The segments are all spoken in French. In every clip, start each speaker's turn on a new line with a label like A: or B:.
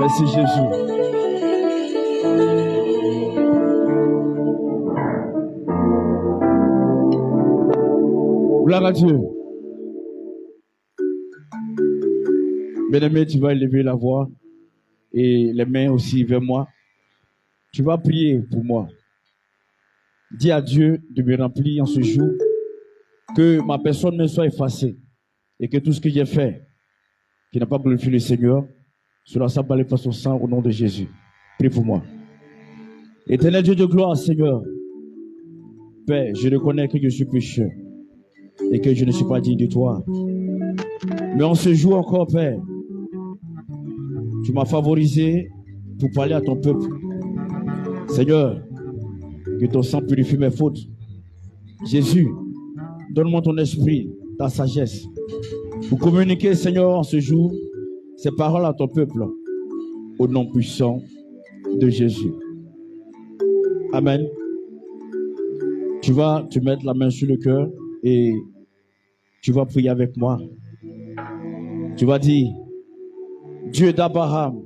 A: Merci Jésus. Gloire à Dieu. Bien-aimé, tu vas élever la voix et les mains aussi vers moi. Tu vas prier pour moi. Dis à Dieu de me remplir en ce jour, que ma personne ne soit effacée et que tout ce que j'ai fait, qui n'a pas glorifié le Seigneur, cela s'appelle par son sang au nom de Jésus. Prie pour moi. Éternel Dieu de gloire, Seigneur, Père, je reconnais que je suis pécheur et que je ne suis pas digne de toi. Mais en ce jour encore, Père, tu m'as favorisé pour parler à ton peuple. Seigneur, que ton sang purifie mes fautes. Jésus, donne-moi ton esprit, ta sagesse, pour communiquer, Seigneur, en ce jour, ces paroles à ton peuple, au nom puissant de Jésus. Amen. Tu vas te mettre la main sur le cœur et tu vas prier avec moi. Tu vas dire, Dieu d'Abraham,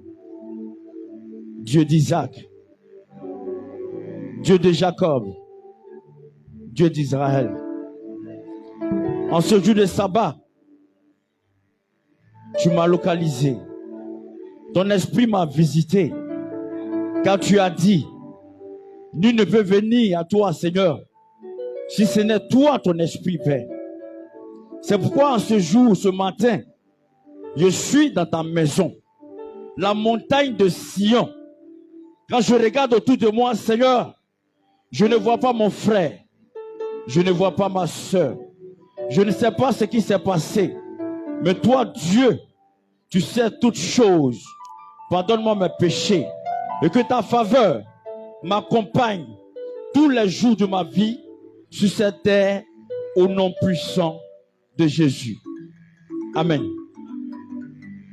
A: Dieu d'Isaac, Dieu de Jacob, Dieu d'Israël. En ce jour de sabbat, tu m'as localisé. Ton esprit m'a visité. Car tu as dit, nul ne peut venir à toi, Seigneur, si ce n'est toi, ton esprit, Père. C'est pourquoi en ce jour, ce matin, je suis dans ta maison, la montagne de Sion. Quand je regarde autour de moi, Seigneur, je ne vois pas mon frère, je ne vois pas ma soeur, je ne sais pas ce qui s'est passé. Mais toi, Dieu, tu sais toutes choses. Pardonne-moi mes péchés et que ta faveur m'accompagne tous les jours de ma vie sur cette terre au nom puissant de Jésus. Amen.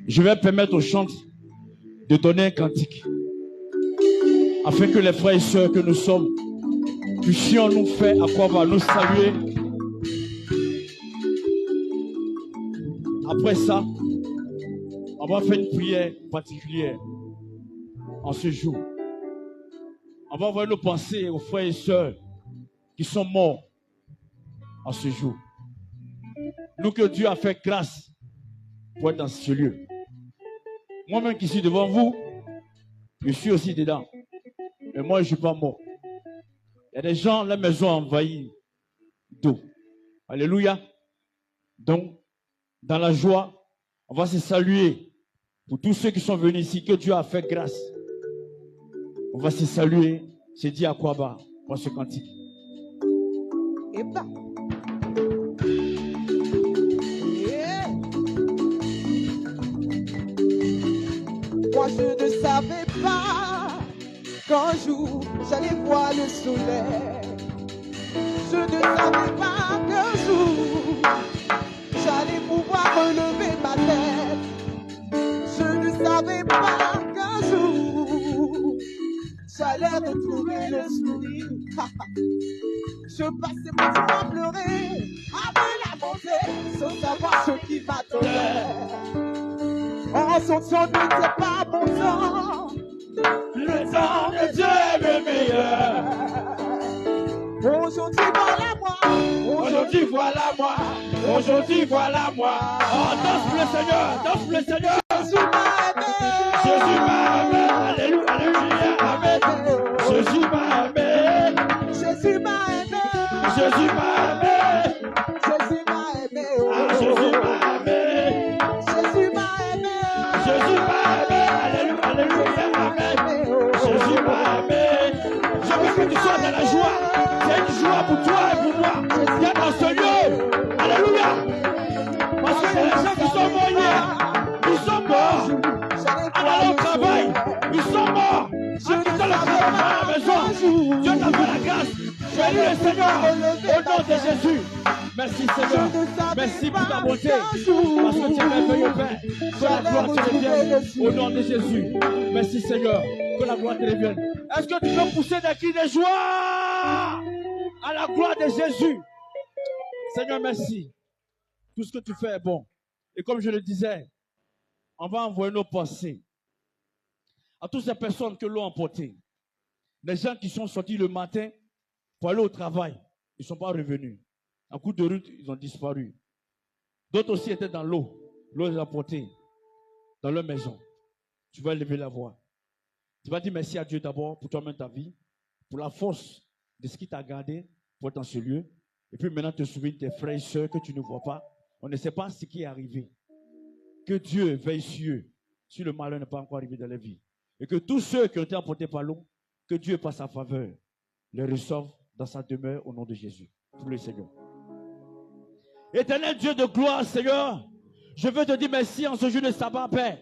A: Je vais permettre aux chants de donner un cantique afin que les frères et sœurs que nous sommes puissions nous faire à quoi va nous saluer. Après ça, on va faire une prière particulière en ce jour. On va envoyer nos pensées aux frères et sœurs qui sont morts en ce jour. Nous que Dieu a fait grâce pour être dans ce lieu. Moi-même qui suis devant vous, je suis aussi dedans. Mais moi, je ne suis pas mort. Il y a des gens, la maison envahie d'eau. Alléluia. Donc, dans la joie, on va se saluer pour tous ceux qui sont venus ici, que Dieu a fait grâce. On va se saluer, se dire à quoi bas pour ce cantique.
B: Et pas. Yeah. Moi je ne savais pas qu'un jour j'allais voir le soleil. Je ne savais pas qu'un jour j'allais pouvoir relever ma tête. Je ne savais pas qu'un jour j'allais retrouver le sourire. Je passais mon temps à pleurer, avec la montée, sans savoir ce qui m'attendait. En son temps n'était pas mon temps, le temps de Dieu est le meilleur. Aujourd'hui voilà moi, aujourd'hui voilà moi, aujourd'hui voilà moi.
A: Oh, danse pour le Seigneur, danse pour le Seigneur.
B: Jésus m'a aimé,
A: Jésus m'a aimé, alléluia, alléluia, amen. Jésus m'a aimé,
B: Jésus m'a aimé,
A: Jésus m'a aimé,
B: Jésus m'a aimé,
A: ah, Jésus m'a aimé,
B: Jésus m'a aimé,
A: Jésus m'a aimé, alléluia, alléluia, amen. Jésus m'a aimé. Je veux que tu sois dans la joie. C'est une joie pour toi et pour moi. Viens dans ce lieu, alléluia. Parce qu'il y a des gens qui sont morts hier. Ils sont morts en allant au travail. Ils sont morts en quittant le travail à la maison. Dieu t'a fait la grâce. Bénis le Seigneur au nom de Jésus. Merci Seigneur. Merci pour ta bonté. Parce que tu es merveilleux Père. Que la gloire te revienne au nom de Jésus. Merci Seigneur. Que la gloire te revienne. Est-ce que tu peux pousser des cris de joie à la gloire de Jésus? Seigneur, merci. Tout ce que tu fais est bon. Et comme je le disais, on va envoyer nos pensées à toutes ces personnes que l'ont emporté. Les gens qui sont sortis le matin pour aller au travail, ils ne sont pas revenus. En coup de route, ils ont disparu. D'autres aussi étaient dans l'eau. L'eau les a portés dans leur maison. Tu vas lever la voix. Tu vas dire merci à Dieu d'abord pour toi-même ta vie, pour la force de ce qui t'a gardé pour être dans ce lieu. Et puis maintenant, te souviens de tes frères et sœurs que tu ne vois pas. On ne sait pas ce qui est arrivé. Que Dieu veille sur eux, si le malheur n'est pas encore arrivé dans leur vie. Et que tous ceux qui ont été emportés par l'eau, que Dieu, par sa faveur, les reçoive dans sa demeure au nom de Jésus. Pour le Seigneur. Éternel Dieu de gloire, Seigneur, je veux te dire merci en ce jour de sabbat, Père.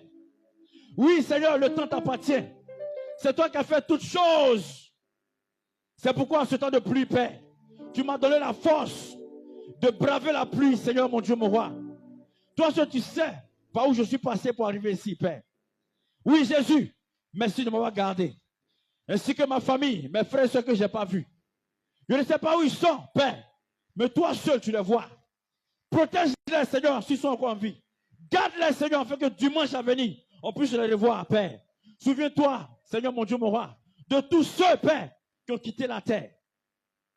A: Oui, Seigneur, le temps t'appartient. C'est toi qui as fait toutes choses. C'est pourquoi en ce temps de pluie, Père, tu m'as donné la force de braver la pluie, Seigneur, mon Dieu, mon roi. Toi, seul, tu sais par où je suis passé pour arriver ici, Père. Oui, Jésus, merci de m'avoir gardé. Ainsi que ma famille, mes frères et ceux que je n'ai pas vus. Je ne sais pas où ils sont, Père. Mais toi seul, tu les vois. Protège-les, Seigneur, s'ils sont encore en vie. Garde-les, Seigneur, afin que dimanche à venir, on puisse les revoir, Père. Souviens-toi, Seigneur, mon Dieu, mon roi, de tous ceux, Père, qui ont quitté la terre.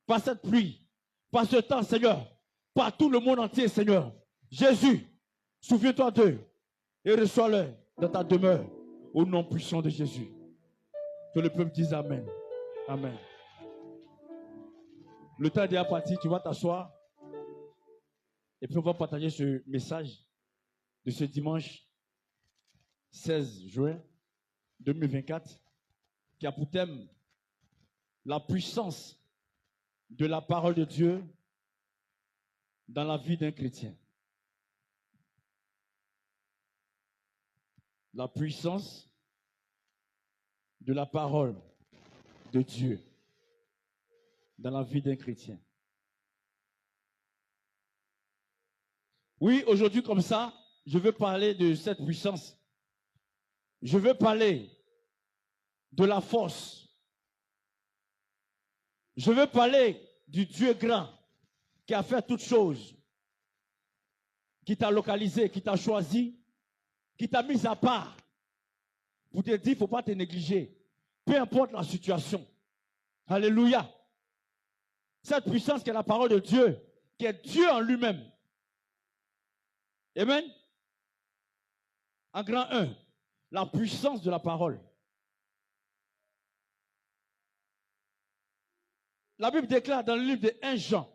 A: Par cette pluie, par ce temps, Seigneur, par tout le monde entier, Seigneur. Jésus, souviens-toi d'eux et reçois-les dans ta demeure, au nom puissant de Jésus. Que le peuple dise Amen. Amen. Le temps est déjà parti, tu vas t'asseoir. Et puis on va partager ce message de ce dimanche 16 juin 2024 qui a pour thème la puissance de la parole de Dieu dans la vie d'un chrétien. La puissance de la parole de Dieu dans la vie d'un chrétien. Oui, aujourd'hui comme ça, je veux parler de cette puissance. Je veux parler de la force. Je veux parler du Dieu grand qui a fait toutes choses, qui t'a localisé, qui t'a choisi, qui t'a mis à part pour te dire, il ne faut pas te négliger, peu importe la situation. Alléluia. Cette puissance qui est la parole de Dieu, qui est Dieu en lui-même. Amen. En grand 1, la puissance de la parole. La Bible déclare dans le livre de 1 Jean,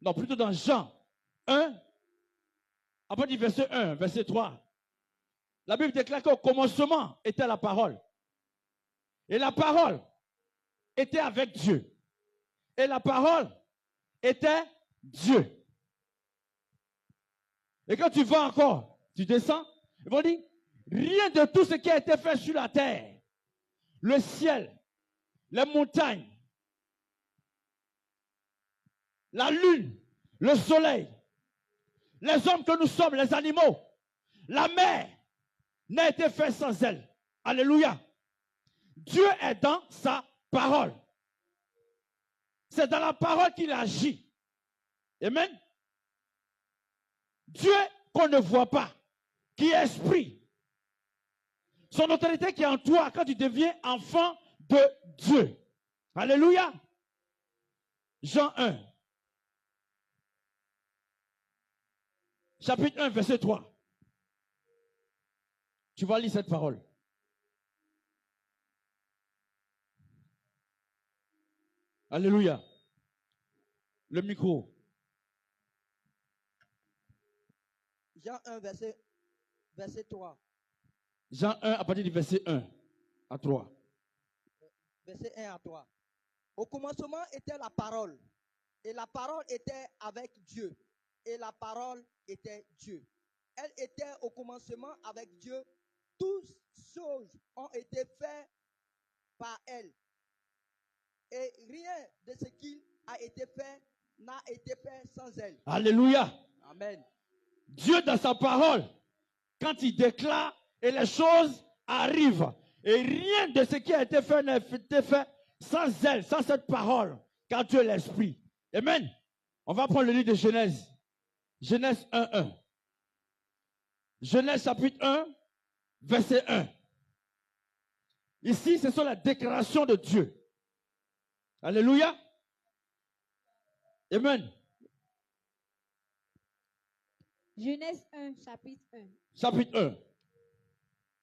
A: non plutôt dans Jean 1, à partir du verset 1, verset 3, la Bible déclare qu'au commencement était la parole. Et la parole était avec Dieu. Et la parole était Dieu. Et quand tu vas encore, tu descends, ils vont dire, rien de tout ce qui a été fait sur la terre, le ciel, les montagnes, la lune, le soleil, les hommes que nous sommes, les animaux, la mer, n'a été fait sans elle. Alléluia. Dieu est dans sa parole. C'est dans la parole qu'il agit. Amen. Dieu qu'on ne voit pas, qui est esprit. Son autorité qui est en toi quand tu deviens enfant de Dieu. Alléluia. Jean 1. Chapitre 1, verset 3. Tu vas lire cette parole. Alléluia. Le micro.
B: Jean 1, verset 3.
A: Jean 1, à partir du verset 1 à 3.
B: Verset 1 à 3. Au commencement était la parole, et la parole était avec Dieu, et la parole était Dieu. Elle était au commencement avec Dieu. Toutes choses ont été faites par elle. Et rien de ce qui a été fait n'a été fait sans elle.
A: Alléluia.
B: Amen.
A: Dieu dans sa parole, quand il déclare et les choses arrivent. Et rien de ce qui a été fait n'a été fait sans elle, sans cette parole, car Dieu est l'Esprit. Amen. On va prendre le livre de Genèse. Genèse 1:1. Genèse chapitre 1, verset 1. Ici, ce sont les déclarations de Dieu. Alléluia. Amen.
C: Genèse 1, chapitre 1.
A: Chapitre 1.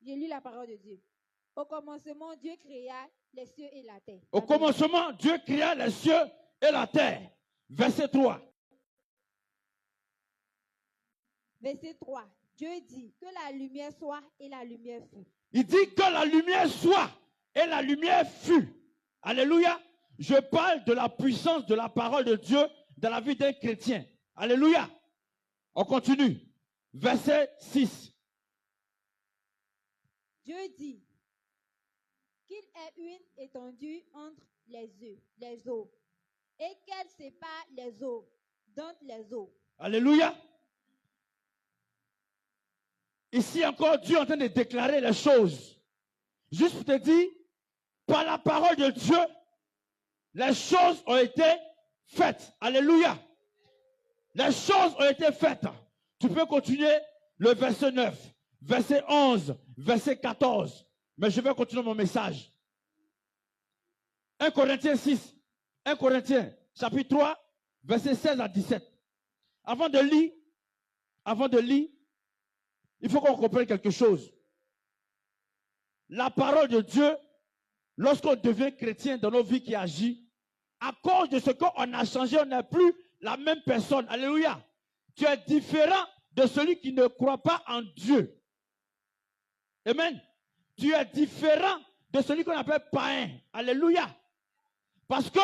C: J'ai lu la parole de Dieu. Au commencement, Dieu créa les cieux et la terre.
A: Au commencement, Dieu créa les cieux et la terre. Verset 3.
C: Verset 3. Dieu dit que la lumière soit et la lumière fut.
A: Il dit que la lumière soit et la lumière fut. Alléluia. Je parle de la puissance de la parole de Dieu dans la vie d'un chrétien. Alléluia. On continue. Verset 6.
C: Dieu dit qu'il ait une étendue entre les eaux, et qu'elle sépare les eaux d'entre les eaux.
A: Alléluia. Ici encore, Dieu est en train de déclarer les choses. Juste pour te dire, par la parole de Dieu, les choses ont été faites. Alléluia. Les choses ont été faites. Tu peux continuer le verset 9, verset 11, verset 14. Mais je vais continuer mon message. 1 Corinthiens 6, 1 Corinthiens chapitre 3, verset 16 à 17. Avant de lire, il faut qu'on comprenne quelque chose. La parole de Dieu, lorsqu'on devient chrétien dans nos vies qui agit, à cause de ce qu'on a changé, on n'est plus la même personne. Alléluia. Tu es différent de celui qui ne croit pas en Dieu. Amen. Tu es différent de celui qu'on appelle païen. Alléluia. Parce que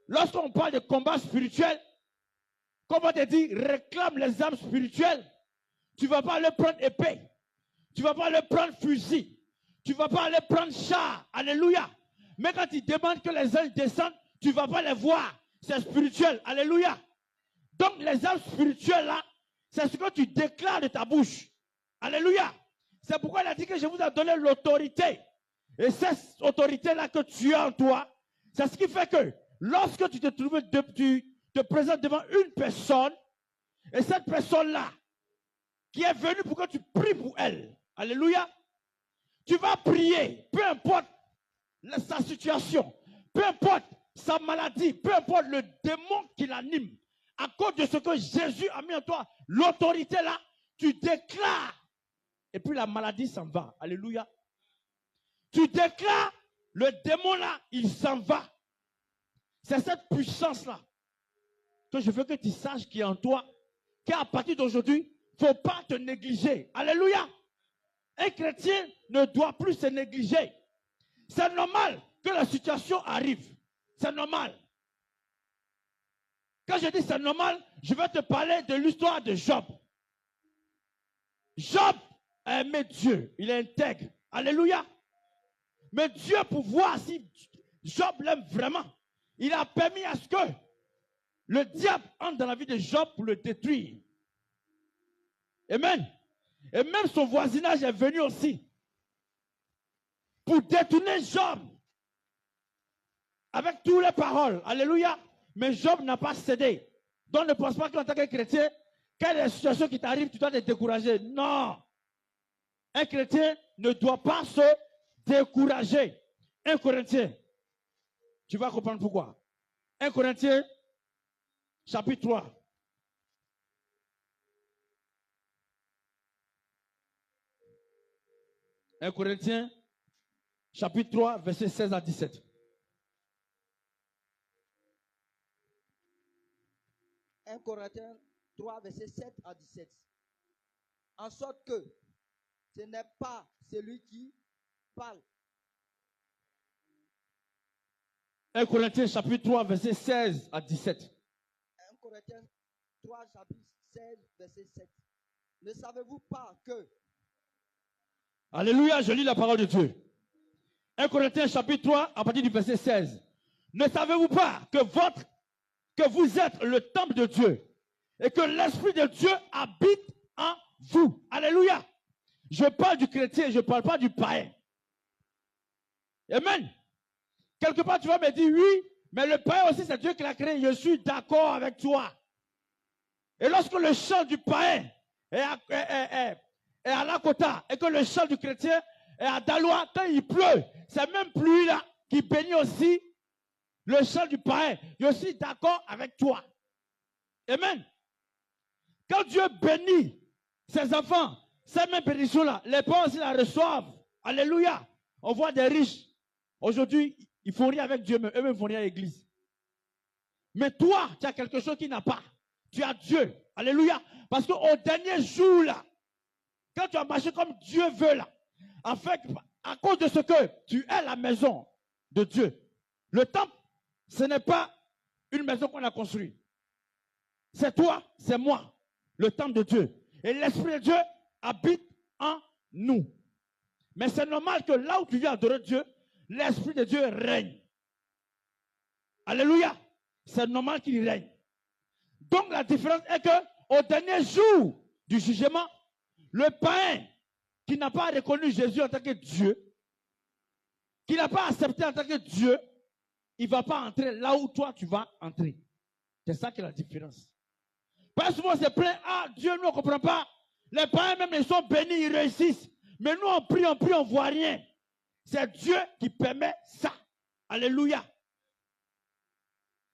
A: lorsqu'on parle de combat spirituel, comme on te dit, réclame les âmes spirituelles. Tu ne vas pas aller prendre épée. Tu ne vas pas aller prendre fusil. Tu ne vas pas aller prendre char. Alléluia. Mais quand il demande que les anges descendent, tu ne vas pas les voir. C'est spirituel. Alléluia. Donc les âmes spirituelles là, c'est ce que tu déclares de ta bouche. Alléluia. C'est pourquoi il a dit que je vous ai donné l'autorité. Et cette autorité-là que tu as en toi, c'est ce qui fait que lorsque tu te présentes devant une personne, et cette personne-là, qui est venue pour que tu pries pour elle, alléluia, tu vas prier, peu importe sa situation, peu importe sa maladie, peu importe le démon qui l'anime, à cause de ce que Jésus a mis en toi, l'autorité là, tu déclares, et puis la maladie s'en va, alléluia. Tu déclares, le démon là, il s'en va. C'est cette puissance-là que je veux que tu saches qui est en toi, qu'à partir d'aujourd'hui, il ne faut pas te négliger. Alléluia. Un chrétien ne doit plus se négliger. C'est normal que la situation arrive. C'est normal. Quand je dis c'est normal, je vais te parler de l'histoire de Job. Job a aimé Dieu. Il est intègre. Alléluia. Mais Dieu, pour voir si Job l'aime vraiment, il a permis à ce que le diable entre dans la vie de Job pour le détruire. Amen. Et même son voisinage est venu aussi pour détourner Job avec toutes les paroles. Alléluia. Mais Job n'a pas cédé. Donc ne pense pas qu'en tant que chrétien, quelle est la situation qui t'arrive, tu dois te décourager. Non. Un chrétien ne doit pas se décourager. 1 Corinthiens. Tu vas comprendre pourquoi. 1 Corinthiens, chapitre 3. « 1 Corinthiens, chapitre 3, versets 16 à 17. »
B: 1 Corinthiens 3, versets 7 à 17. En sorte que ce n'est pas celui qui parle.
A: 1 Corinthiens, chapitre 3, versets 16 à 17.
B: 1 Corinthiens 3, chapitre 16, verset 7. Ne savez-vous pas que...
A: Alléluia, je lis la parole de Dieu. 1 Corinthiens, chapitre 3, à partir du verset 16. Ne savez-vous pas que vous êtes le temple de Dieu et que l'Esprit de Dieu habite en vous? Alléluia. Je parle du chrétien, je ne parle pas du païen. Amen. Quelque part, tu vas me dire oui, mais le païen aussi, c'est Dieu qui l'a créé. Je suis d'accord avec toi. Et lorsque le chant du païen est à Lakota et que le chant du chrétien est à Daloa, quand il pleut, c'est même pluie-là qui bénit aussi le champ du païen. Je suis d'accord avec toi. Amen. Quand Dieu bénit ses enfants, ces mêmes bénédictions-là, les parents aussi la reçoivent. Alléluia. On voit des riches. Aujourd'hui, ils font rien avec Dieu, mais eux-mêmes font rien à l'église. Mais toi, tu as quelque chose qui n'a pas. Tu as Dieu. Alléluia. Parce qu'au dernier jour, là, quand tu as marché comme Dieu veut, là, en fait, à cause de ce que tu es la maison de Dieu, le temple, ce n'est pas une maison qu'on a construite. C'est toi, c'est moi, le temple de Dieu. Et l'Esprit de Dieu habite en nous. Mais c'est normal que là où tu viens adorer Dieu, l'Esprit de Dieu règne. Alléluia. C'est normal qu'il règne. Donc la différence est que au dernier jour du jugement, le païen qui n'a pas reconnu Jésus en tant que Dieu, qui n'a pas accepté en tant que Dieu, il ne va pas entrer là où toi tu vas entrer. C'est ça qui est la différence. Parce que moi c'est plein, ah Dieu nous ne comprend pas. Les païens même ils sont bénis, ils réussissent. Mais nous on prie, on ne voit rien. C'est Dieu qui permet ça. Alléluia.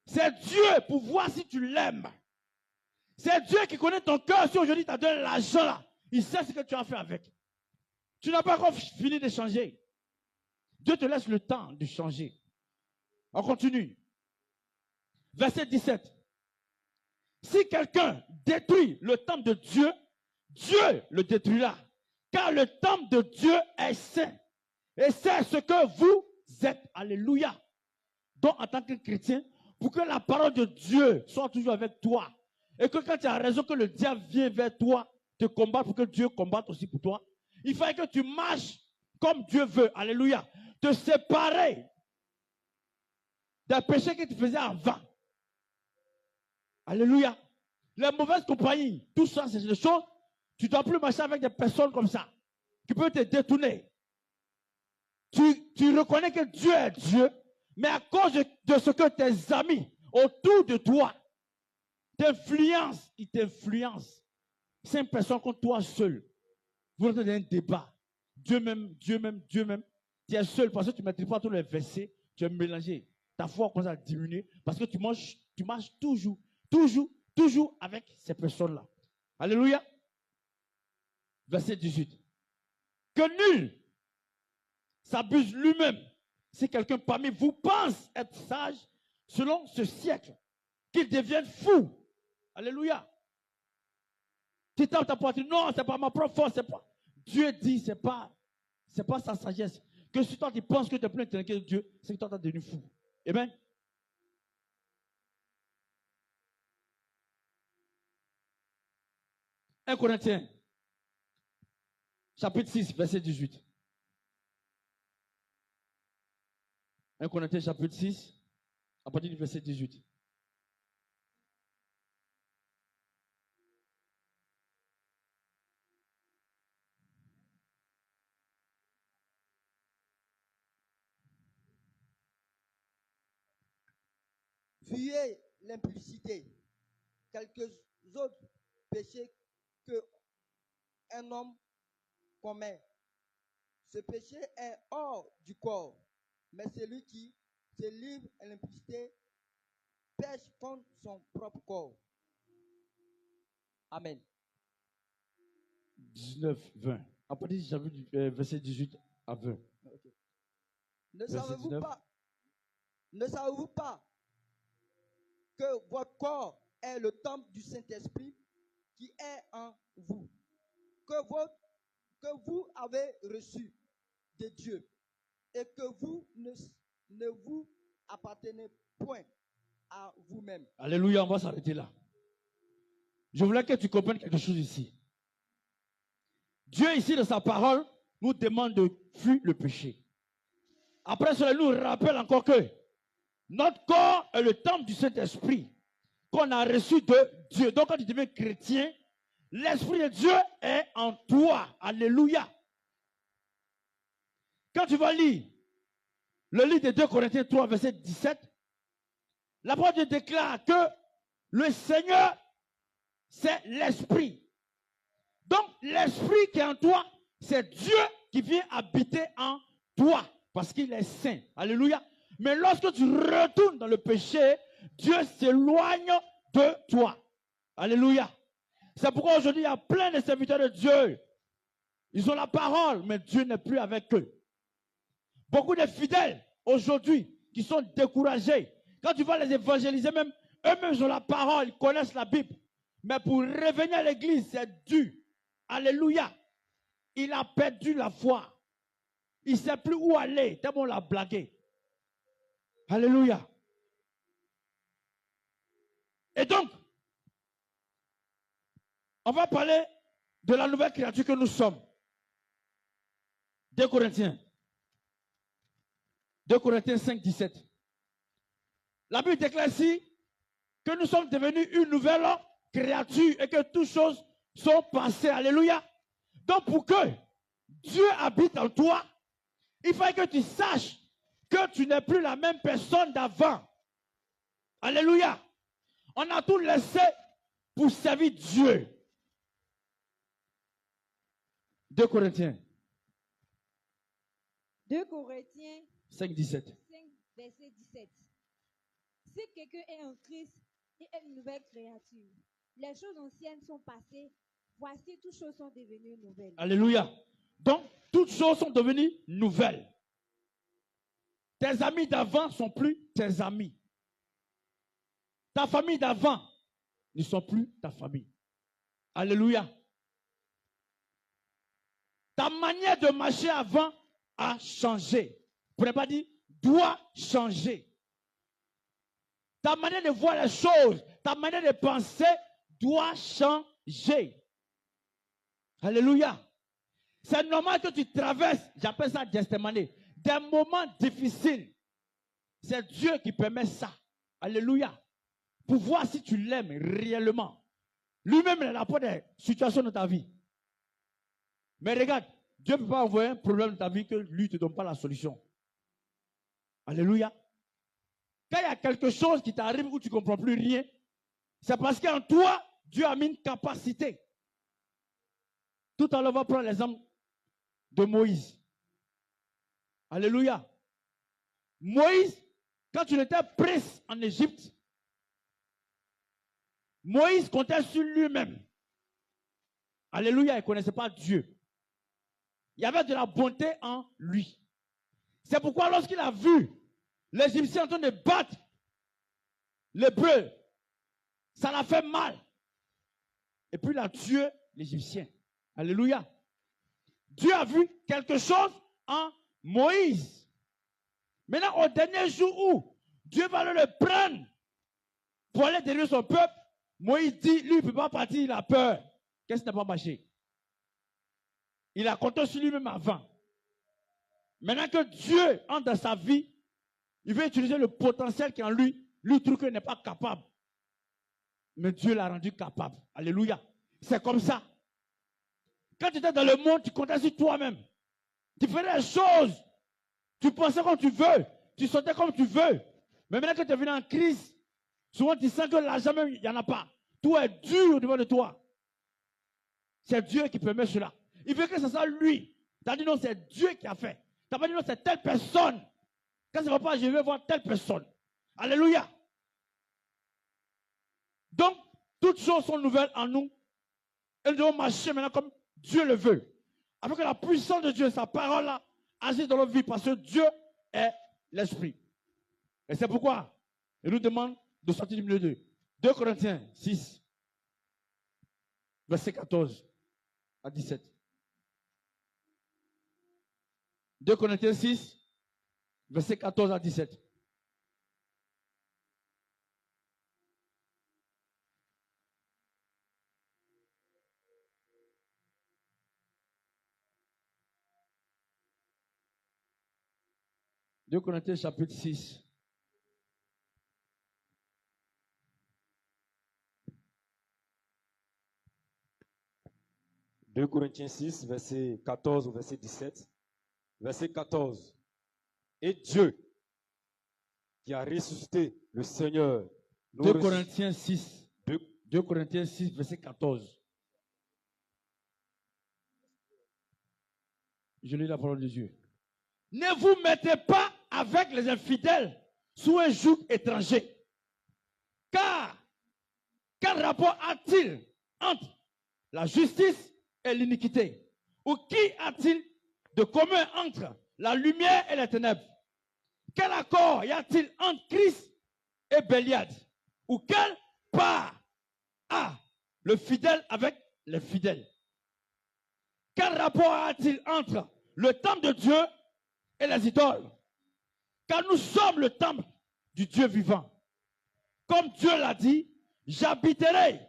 A: C'est Dieu pour voir si tu l'aimes. C'est Dieu qui connaît ton cœur. Si aujourd'hui tu as donné l'argent là, il sait ce que tu as fait avec. Tu n'as pas encore fini de changer. Dieu te laisse le temps de changer. On continue. Verset 17. Si quelqu'un détruit le temple de Dieu, Dieu le détruira. Car le temple de Dieu est saint. Et c'est ce que vous êtes. Alléluia. Donc, en tant que chrétien, pour que la parole de Dieu soit toujours avec toi, et que quand tu as raison que le diable vient vers toi, te combattre pour que Dieu combatte aussi pour toi, il fallait que tu marches comme Dieu veut. Alléluia. Te séparer des péchés que tu faisais avant. Alléluia. Les mauvaises compagnies, tout ça, c'est des choses. Tu ne dois plus marcher avec des personnes comme ça, qui peuvent te détourner. Tu reconnais que Dieu est Dieu, mais à cause de ce que tes amis autour de toi t'influencent, ils t'influencent. C'est une personne comme toi seul. Vous êtes dans un débat. Dieu même. Tu es seul parce que tu ne maîtrises pas tous les versets. Tu es mélangé. Ta foi commence à diminuer parce que tu marches toujours avec ces personnes-là. Alléluia. Verset 18. Que nul s'abuse lui-même. Si quelqu'un parmi vous pense être sage selon ce siècle, qu'il devienne fou. Alléluia. Tu tapes ta poitrine. Non, ce n'est pas ma propre force. Dieu dit, ce n'est pas sa sagesse. Que si toi tu penses que tu es plus intelligent que Dieu, c'est que toi tu es devenu fou. Amen. « 1 Corinthiens, chapitre 6, verset 18. 1 Corinthiens, chapitre 6, à partir du verset 18.
D: Fuyez l'impudicité, quelques autres péchés que un homme commet. Ce péché est hors du corps, mais celui qui se livre à l'impudicité pêche contre son propre corps. Amen.
A: 19, 20. À partir du verset 18 à 20.
D: Okay. Ne savez-vous pas que votre corps est le temple du Saint-Esprit qui est en vous, que vous avez reçu de Dieu et que vous ne vous appartenez point à vous-même.
A: Alléluia, on va s'arrêter là. Je voulais que tu comprennes quelque chose ici. Dieu ici de sa parole nous demande de fuir le péché. Après cela, il nous rappelle encore que notre corps est le temple du Saint-Esprit qu'on a reçu de Dieu. Donc quand tu deviens chrétien, l'Esprit de Dieu est en toi. Alléluia. Quand tu vas lire le livre de 2 Corinthiens 3, verset 17, la parole déclare que le Seigneur, c'est l'Esprit. Donc l'Esprit qui est en toi, c'est Dieu qui vient habiter en toi. Parce qu'il est saint. Alléluia. Mais lorsque tu retournes dans le péché, Dieu s'éloigne de toi. Alléluia. C'est pourquoi aujourd'hui, il y a plein de serviteurs de Dieu. Ils ont la parole, mais Dieu n'est plus avec eux. Beaucoup de fidèles aujourd'hui qui sont découragés. Quand tu vas les évangéliser, même eux-mêmes ils ont la parole, ils connaissent la Bible. Mais pour revenir à l'église, c'est dur. Alléluia. Il a perdu la foi. Il ne sait plus où aller, tellement on l'a blagué. Alléluia. Et donc, on va parler de la nouvelle créature que nous sommes. 2 Corinthiens. 2 Corinthiens 5, 17. La Bible déclare ici que nous sommes devenus une nouvelle créature et que toutes choses sont passées. Alléluia. Donc pour que Dieu habite en toi, il faut que tu saches que tu n'es plus la même personne d'avant. Alléluia. On a tout laissé pour servir Dieu. 2 Corinthiens.
C: 2 Corinthiens
A: 5, 17.
C: 5, verset 17. Si quelqu'un est en Christ, il est une nouvelle créature. Les choses anciennes sont passées. Voici, toutes choses sont devenues nouvelles.
A: Alléluia. Donc, toutes choses sont devenues nouvelles. Tes amis d'avant ne sont plus tes amis. Ta famille d'avant ne sont plus ta famille. Alléluia. Ta manière de marcher avant a changé. Vous ne pouvez pas dire doit changer. Ta manière de voir les choses, ta manière de penser doit changer. Alléluia. C'est normal que tu traverses, j'appelle ça Gethsemane, des moments difficiles. C'est Dieu qui permet ça. Alléluia. Pour voir si tu l'aimes réellement. Lui-même, il n'a pas de situation dans ta vie. Mais regarde, Dieu ne peut pas envoyer un problème dans ta vie que lui ne te donne pas la solution. Alléluia. Quand il y a quelque chose qui t'arrive où tu ne comprends plus rien, c'est parce qu'en toi, Dieu a mis une capacité. Tout à l'heure, on va prendre l'exemple de Moïse. Alléluia. Moïse, quand il était prince en Égypte, Moïse comptait sur lui-même. Alléluia, il ne connaissait pas Dieu. Il y avait de la bonté en lui. C'est pourquoi lorsqu'il a vu l'Égyptien en train de battre l'Hébreu, ça l'a fait mal. Et puis il a tué l'Égyptien. Alléluia. Dieu a vu quelque chose en Moïse. Maintenant, au dernier jour où Dieu va le prendre pour aller délivrer son peuple, Moïse dit, lui, il ne peut pas partir, il a peur. Qu'est-ce qui n'a pas marché? Il a compté sur lui-même avant. Maintenant que Dieu entre dans sa vie, il veut utiliser le potentiel qui est en lui. Lui trouve qu'il n'est pas capable. Mais Dieu l'a rendu capable. Alléluia. C'est comme ça. Quand tu étais dans le monde, tu comptais sur toi-même. Tu faisais les choses. Tu pensais comme tu veux. Tu sautais comme tu veux. Mais maintenant que tu es venu en crise, souvent tu sens que l'argent même, il n'y en a pas. Tout est dur au niveau de toi. C'est Dieu qui permet cela. Il veut que ce soit lui. Tu as dit non, c'est Dieu qui a fait. Tu n'as pas dit non, c'est telle personne. Quand ça ne va pas, je vais voir telle personne. Alléluia. Donc, toutes choses sont nouvelles en nous. Et nous devons marcher maintenant comme Dieu le veut. Avec la puissance de Dieu, sa parole là, agit dans notre vie parce que Dieu est l'Esprit. Et c'est pourquoi il nous demande de sortir du milieu d'eux. 2 Corinthiens 6, verset 14 à 17. 2 Corinthiens 6, verset 14 à 17. Deux Corinthiens chapitre 6.
E: Deux Corinthiens 6, verset 14 au verset 17. Verset 14. Et Dieu, qui a ressuscité le Seigneur.
A: 2 Corinthiens 6.
E: 2
A: 2 Corinthiens 6, verset 14. Je lis la parole de Dieu. Ne vous mettez pas avec les infidèles sous un joug étranger. Car, quel rapport a-t-il entre la justice et l'iniquité? Ou qui a-t-il de commun entre la lumière et les ténèbres? Quel accord y a-t-il entre Christ et Béliade? Ou quelle part a le fidèle avec les fidèles? Quel rapport a-t-il entre le temple de Dieu et les idoles? Car nous sommes le temple du Dieu vivant. Comme Dieu l'a dit, j'habiterai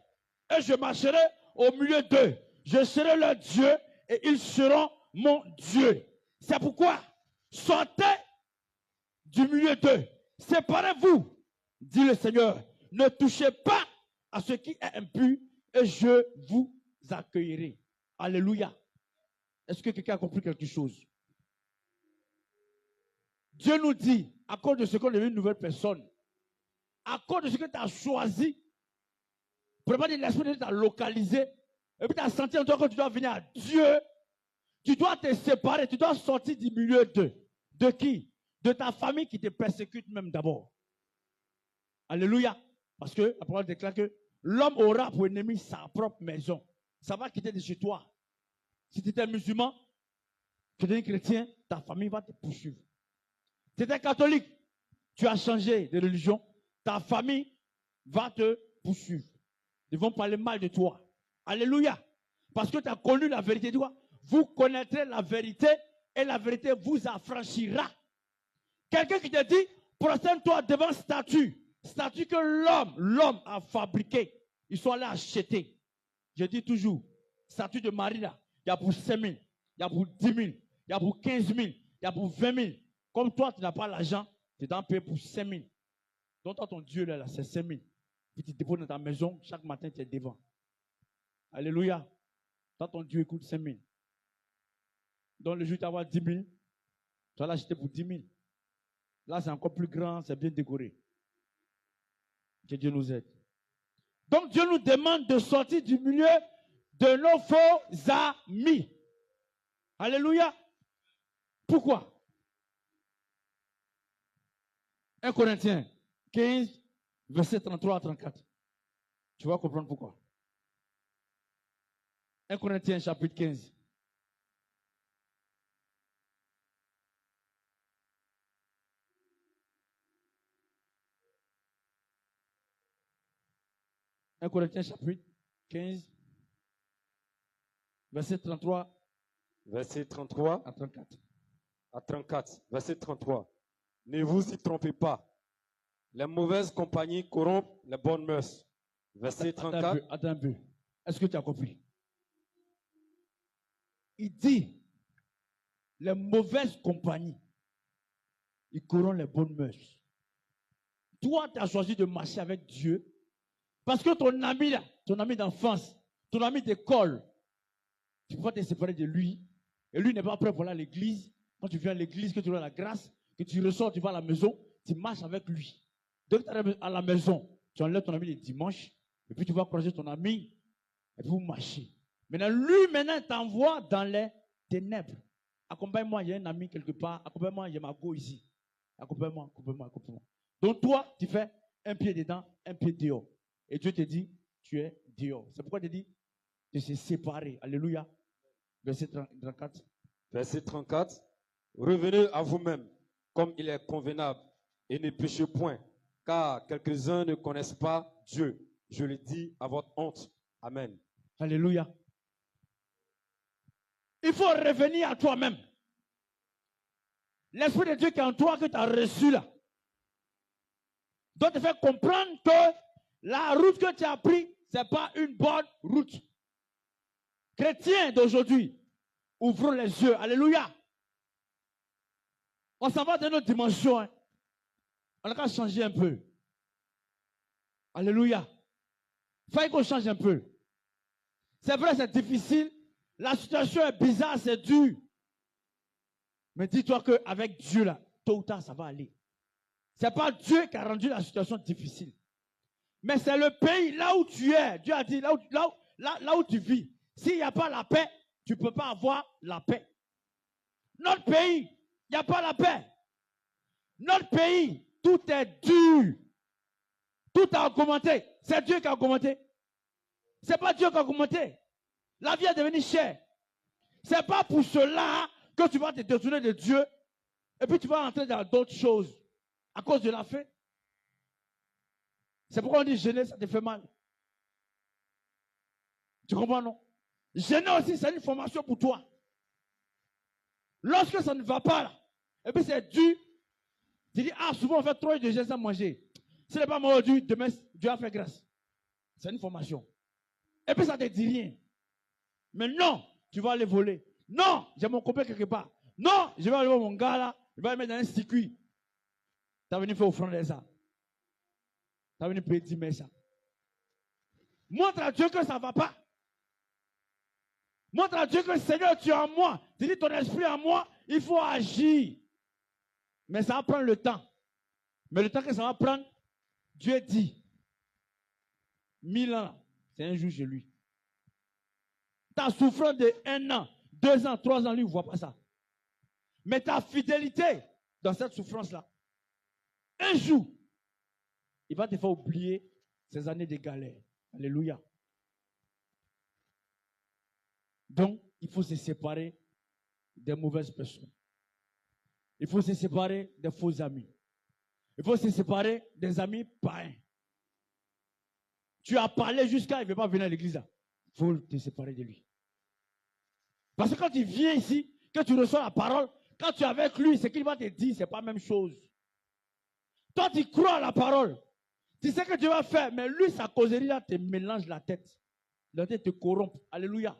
A: et je marcherai au milieu d'eux. Je serai leur Dieu et ils seront mon Dieu. C'est pourquoi sortez du milieu d'eux. Séparez-vous, dit le Seigneur. Ne touchez pas à ce qui est impur et je vous accueillerai. Alléluia. Est-ce que quelqu'un a compris quelque chose? Dieu nous dit, à cause de ce qu'on est une nouvelle personne, à cause de ce que tu as choisi, probablement l'esprit de Dieu t'a localisé, et puis tu as senti en toi que tu dois venir à Dieu, tu dois te séparer, tu dois sortir du milieu d'eux. De qui? De ta famille qui te persécute même d'abord. Alléluia. Parce que la parole déclare que l'homme aura pour ennemi sa propre maison. Ça va quitter de chez toi. Si tu es musulman, tu es chrétien, ta famille va te poursuivre. Si tu es catholique, tu as changé de religion, ta famille va te poursuivre. Ils vont parler mal de toi. Alléluia. Parce que tu as connu la vérité. Toi, vous connaîtrez la vérité et la vérité vous affranchira. Quelqu'un qui te dit, prosterne-toi devant statue. Statue que l'homme a fabriquée. Ils sont allés acheter. Je dis toujours, statue de Marie là, il y a pour 5 000, il y a pour 10 000, il y a pour 15 000, il y a pour 20 000. Comme toi, tu n'as pas l'argent, tu t'en payes pour 5 000. Donc toi, ton Dieu là, c'est 5 000. Puis tu te déposes dans ta maison, chaque matin, tu es devant. Alléluia. Toi, ton Dieu écoute 5 000. Donc le jour où tu vas avoir 10 000, tu vas l'acheter pour 10 000. Là, c'est encore plus grand, c'est bien décoré. Que Dieu nous aide. Donc Dieu nous demande de sortir du milieu de nos faux amis. Alléluia. Pourquoi? 1 Corinthiens 15, verset 33 à 34. Tu vas comprendre pourquoi. 1 Corinthiens chapitre 15. « 1 Corinthiens chapitre 15, verset 33
E: Verset 33
A: à 34.
E: à 34. Verset 33. Ne vous y trompez pas. Les mauvaises compagnies corrompent les bonnes mœurs. Verset 34.
A: Attends un peu. Est-ce que tu as compris? Il dit, les mauvaises compagnies, ils corrompent les bonnes mœurs. Toi, tu as choisi de marcher avec Dieu parce que ton ami là, ton ami d'enfance, ton ami d'école, tu peux pas te séparer de lui. Et lui n'est pas prêt pour aller à l'église. Quand tu viens à l'église, que tu as la grâce, que tu ressors, tu vas à la maison, tu marches avec lui. Donc tu arrives à la maison, tu enlèves ton ami le dimanche, et puis tu vas croiser ton ami, et puis vous marchez. Maintenant, lui, t'envoie dans les ténèbres. Accompagne-moi, il y a un ami quelque part, accompagne-moi, il y a ma go ici. Accompagne-moi, accompagne-moi, accompagne-moi. Donc toi, tu fais un pied dedans, un pied dehors. Et Dieu te dit, tu es dehors. C'est pourquoi il te dit de se séparer. Alléluia. Verset 34.
E: Verset 34. Revenez à vous-même, comme il est convenable, et ne péchez point, car quelques-uns ne connaissent pas Dieu. Je le dis à votre honte. Amen.
A: Alléluia. Il faut revenir à toi-même. L'Esprit de Dieu qui est en toi, que tu as reçu là, doit te faire comprendre que la route que tu as prise, ce n'est pas une bonne route. Chrétiens d'aujourd'hui, ouvrons les yeux. Alléluia. On s'en va dans notre dimension. Hein. On a qu'à changer un peu. Alléluia. Il faut qu'on change un peu. C'est vrai, c'est difficile. La situation est bizarre, c'est dur. Mais dis-toi qu'avec Dieu, là, tôt ou tard, ça va aller. Ce n'est pas Dieu qui a rendu la situation difficile. Mais c'est le pays, là où tu es. Dieu a dit, là où tu vis. S'il n'y a pas la paix, tu ne peux pas avoir la paix. Notre pays, Il n'y a pas la paix. Notre pays, tout est dur. Tout a augmenté. C'est Dieu qui a augmenté. Ce n'est pas Dieu qui a augmenté. La vie est devenue chère. Ce n'est pas pour cela que tu vas te détourner de Dieu et puis tu vas entrer dans d'autres choses à cause de la faim. C'est pourquoi on dit jeûner, ça te fait mal. Tu comprends, non? Jeûner aussi, c'est une formation pour toi. Lorsque ça ne va pas là, et puis c'est dur, tu dis, ah, souvent on fait 3 heures de jeûne sans manger. Ce n'est pas moi aujourd'hui, demain, Dieu a fait grâce. C'est une formation. Et puis ça ne te dit rien. Mais non, tu vas aller voler. Non, j'ai mon copain quelque part. Non, je vais aller voir mon gars là, je vais le mettre dans un circuit. Tu as venu faire offrande ça. Tu as venu payer 10 000 ça. Montre à Dieu que ça ne va pas. Montre à Dieu que Seigneur, tu es en moi. Tu dis ton esprit en moi, il faut agir. Mais ça va prendre le temps. Mais le temps que ça va prendre, Dieu dit, 1000 ans, c'est un jour chez lui. Ta souffrance de 1 an, 2 ans, 3 ans, lui, il ne voit pas ça. Mais ta fidélité dans cette souffrance-là, un jour, il va te faire oublier ces années de galère. Alléluia. Donc, il faut se séparer des mauvaises personnes. Il faut se séparer des faux amis. Il faut se séparer des amis païens. Tu as parlé jusqu'à, il ne veut pas venir à l'église. Il faut te séparer de lui. Parce que quand tu viens ici, que tu reçois la parole, quand tu es avec lui, ce qu'il va te dire, ce n'est pas la même chose. Toi, tu crois à la parole. Tu sais que Dieu va faire, mais lui, sa causerie là te mélange la tête. La tête te corrompt. Alléluia.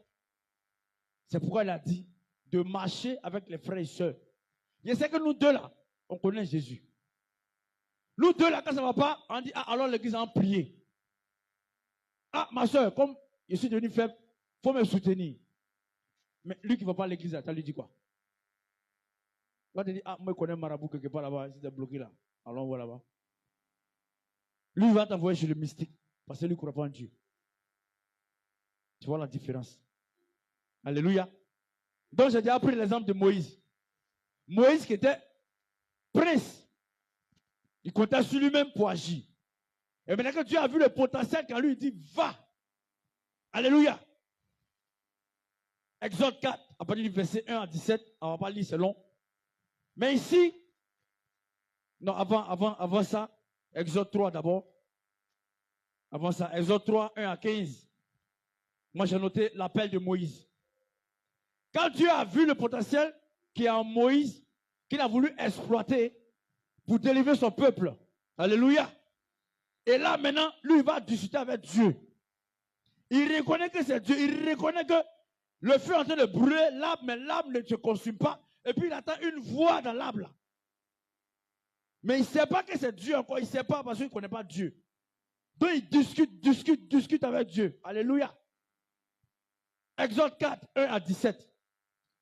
A: C'est pourquoi il a dit de marcher avec les frères et sœurs. Je sais que nous deux là, on connaît Jésus. Nous deux là, quand ça ne va pas, on dit, ah, alors l'église a prié. Ah, ma soeur, comme je suis devenu faible, il faut me soutenir. Mais lui qui ne va pas à l'église, tu lui dis quoi? Il va te dire, ah, moi je connais un marabout quelque part là-bas, il est bloqué là. Allons voir là-bas. Lui il va t'envoyer chez le mystique, parce que lui ne croit pas en Dieu. Tu vois la différence? Alléluia. Donc j'ai déjà pris l'exemple de Moïse. Moïse qui était prince. Il comptait sur lui-même pour agir. Et maintenant que Dieu a vu le potentiel, quand lui il dit, va. Alléluia. Exode 4, à partir du verset 1 à 17, on ne va pas lire, c'est long. Mais ici, non, avant ça, Exode 3 d'abord. Avant ça, Exode 3, 1 à 15. Moi j'ai noté l'appel de Moïse. Quand Dieu a vu le potentiel qui est en Moïse, qu'il a voulu exploiter pour délivrer son peuple. Alléluia. Et là maintenant, lui il va discuter avec Dieu. Il reconnaît que c'est Dieu. Il reconnaît que le feu est en train de brûler l'arbre, mais l'arbre ne se consume pas. Et puis il attend une voix dans l'arbre là. Mais il ne sait pas que c'est Dieu encore. Il ne sait pas parce qu'il ne connaît pas Dieu. Donc il discute avec Dieu. Alléluia. Exode 4, 1 à 17.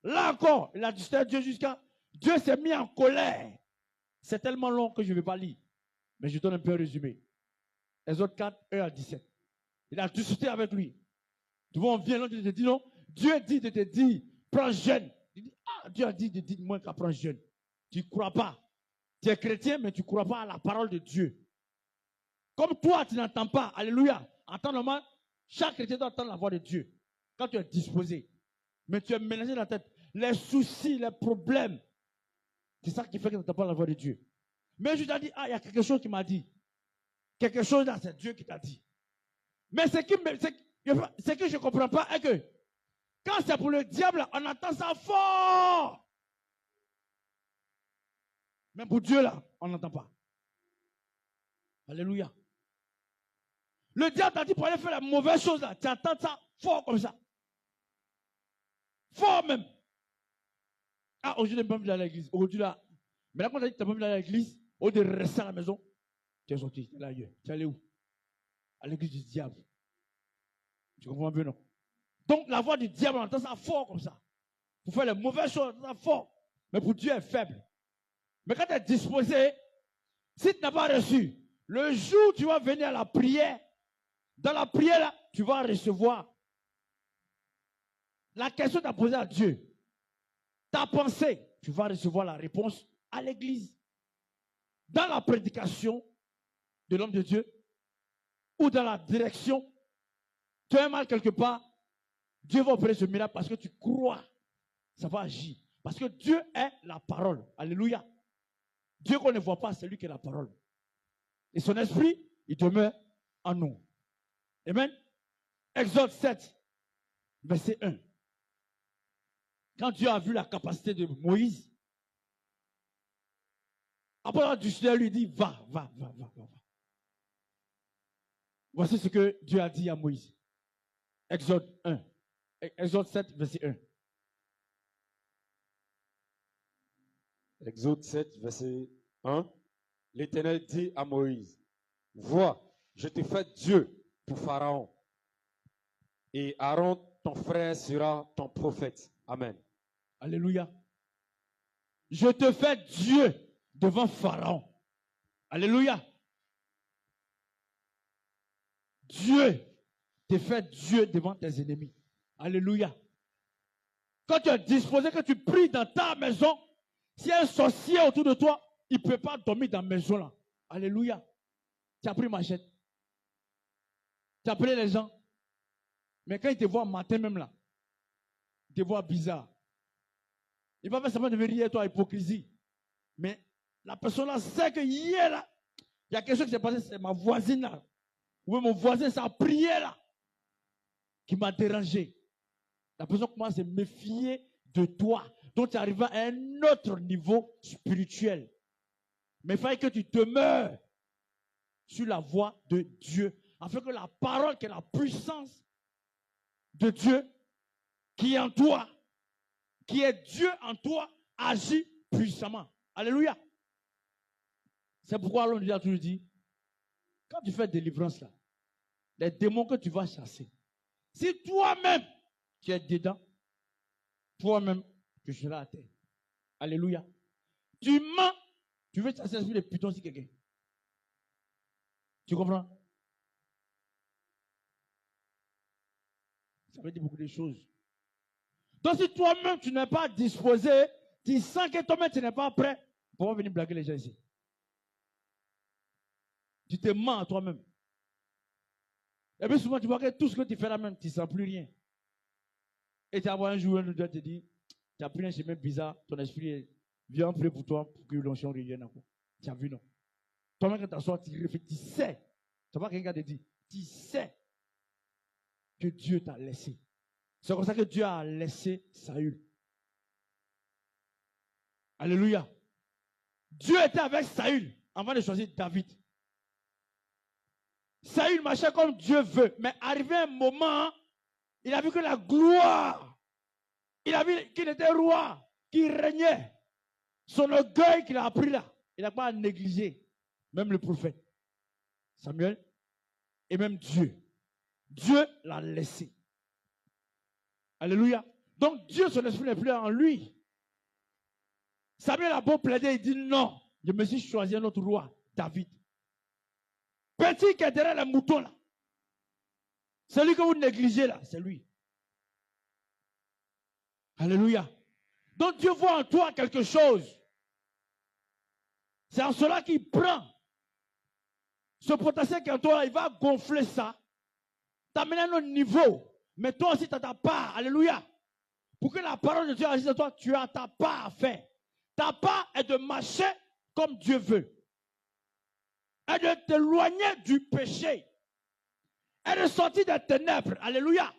A: Là encore, il a discuté avec Dieu jusqu'à... Dieu s'est mis en colère. C'est tellement long que je ne vais pas lire. Mais je donne un peu un résumé. Exode 4, 1 à 17. Il a discuté avec lui. Tu vois, on vient là, Dieu te dit non. Dieu dit de te dire, prends jeûne. Il dit, ah, Dieu a dit de dire moi qu'à prendre jeûne. Tu ne crois pas. Tu es chrétien, mais tu ne crois pas à la parole de Dieu. Comme toi, tu n'entends pas. Alléluia. En temps normal, chaque chrétien doit entendre la voix de Dieu. Quand tu es disposé. Mais tu es mélangé dans la tête. Les soucis, les problèmes. C'est ça qui fait que tu n'entends pas la voix de Dieu. Mais je t'ai dit, ah, il y a quelque chose qui m'a dit. Quelque chose là, c'est Dieu qui t'a dit. Mais ce que je ne comprends pas est que quand c'est pour le diable, on entend ça fort. Mais pour Dieu là, on n'entend pas. Alléluia. Le diable t'a dit pour aller faire la mauvaise chose là, tu entends ça fort comme ça. Fort même. Ah, aujourd'hui, tu n'es pas venu à l'église. Aujourd'hui là, mais là, quand tu as dit que tu n'es pas venu à l'église, au lieu de rester à la maison, tu es sorti, tu es là ailleurs. Tu es allé où? À l'église du diable. Tu comprends bien, non? Donc, la voix du diable, on entend ça fort comme ça. Pour faire les mauvaises choses, on entend ça fort. Mais pour Dieu, est faible. Mais quand tu es disposé, si tu n'as pas reçu, le jour où tu vas venir à la prière, dans la prière, là, tu vas recevoir la question que tu as posée à Dieu. Ta pensée, tu vas recevoir la réponse à l'église. Dans la prédication de l'homme de Dieu ou dans la direction, tu as mal quelque part, Dieu va opérer ce miracle parce que tu crois. Ça va agir. Parce que Dieu est la parole. Alléluia. Dieu qu'on ne voit pas, c'est lui qui est la parole. Et son esprit, il demeure en nous. Amen. Exode 7, verset 1. Quand Dieu a vu la capacité de Moïse, après du Seigneur lui dit, va. Voici ce que Dieu a dit à Moïse. Exode 1. Exode 7, verset 1.
E: Exode 7, verset 1. L'Éternel dit à Moïse, vois, je te fais Dieu pour Pharaon, et Aaron, ton frère, sera ton prophète. Amen.
A: Alléluia. Je te fais Dieu devant Pharaon. Alléluia. Dieu te fait Dieu devant tes ennemis. Alléluia. Quand tu es disposé, que tu pries dans ta maison, s'il y a un sorcier autour de toi, il ne peut pas dormir dans la maison là. Alléluia. Tu as pris machette. Tu as appelé les gens. Mais quand ils te voient matin même là, ils te voient bizarre. Il va faire semblant de venir toi, hypocrisie. Mais la personne là sait que hier là, il y a quelque chose qui s'est passé, c'est ma voisine là. Ou mon voisin, ça a prié là, qui m'a dérangé. La personne commence à se méfier de toi. Donc tu arrives à un autre niveau spirituel. Mais il fallait que tu demeures sur la voie de Dieu. Afin que la parole, qui est la puissance de Dieu, qui est en toi, qui est Dieu en toi, agit puissamment. Alléluia. C'est pourquoi l'on a toujours dit, quand tu fais délivrance là, les démons que tu vas chasser, si toi-même tu es dedans, toi-même tu seras à terre. Alléluia. Tu mens, tu veux chasser l'esprit de python si quelqu'un. Tu comprends? Ça veut dire beaucoup de choses. Donc si toi-même tu n'es pas disposé, tu sens que toi-même tu n'es pas prêt, pour venir blaguer les gens ici. Tu te mens à toi-même. Et puis souvent tu vois que tout ce que tu fais là même, tu ne sens plus rien. Et tu as un jour, un autre te dit, tu as pris un chemin bizarre, ton esprit vient prier pour toi pour que l'onction revienne encore. Tu as vu, non? Toi-même quand tu t'assois, tu réfléchis, tu sais. Tu vois quelqu'un te dit, tu sais que Dieu t'a laissé. C'est comme ça que Dieu a laissé Saül. Alléluia. Dieu était avec Saül avant de choisir David. Saül marchait comme Dieu veut, mais arrivé un moment, il a vu que la gloire, il a vu qu'il était roi, qu'il régnait. Son orgueil qu'il a appris là, il n'a pas négligé. Même le prophète Samuel et même Dieu. Dieu l'a laissé. Alléluia. Donc Dieu, son esprit n'est plus en lui. Samuel a beau plaider, il dit non, je me suis choisi un autre roi, David. Petit qui est derrière les moutons là. Celui que vous négligez là, c'est lui. Alléluia. Donc Dieu voit en toi quelque chose. C'est en cela qu'il prend ce potentiel qui est en toi là, il va gonfler ça, t'amener à un autre niveau. Mais toi aussi, tu as ta part. Alléluia. Pour que la parole de Dieu agisse en toi, tu as ta part à faire. Ta part est de marcher comme Dieu veut. Et de t'éloigner du péché. Et de sortir des ténèbres. Alléluia.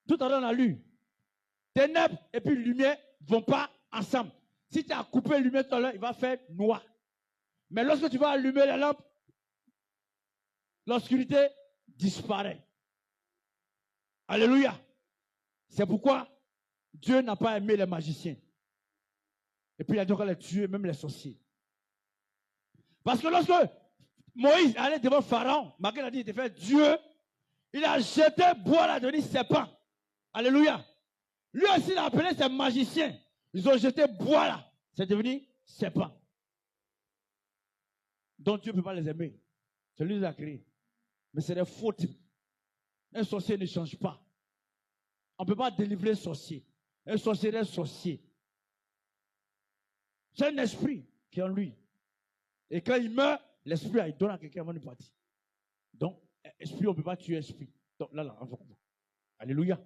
A: Tout à l'heure, on a lu. Ténèbres et puis lumière ne vont pas ensemble. Si tu as coupé la lumière tout à l'heure, il va faire noir. Mais lorsque tu vas allumer la lampe, l'obscurité disparaît. Alléluia. C'est pourquoi Dieu n'a pas aimé les magiciens. Et puis il a dit qu'on les tuer, même les sorciers. Parce que lorsque Moïse allait devant Pharaon, malgré a dit qu'il était fait Dieu, il a jeté bois là, devenu serpent. Alléluia. Lui aussi, il a appelé ses magiciens. Ils ont jeté bois là. C'est devenu serpent. Donc Dieu ne peut pas les aimer. C'est lui qui les a créés. Mais c'est des fautes. Un sorcier ne change pas. On ne peut pas délivrer un sorcier. Un sorcier est un sorcier. C'est un esprit qui est en lui. Et quand il meurt, l'esprit, il donne à quelqu'un avant de partir. Donc, esprit, on ne peut pas tuer esprit. Donc là, alléluia.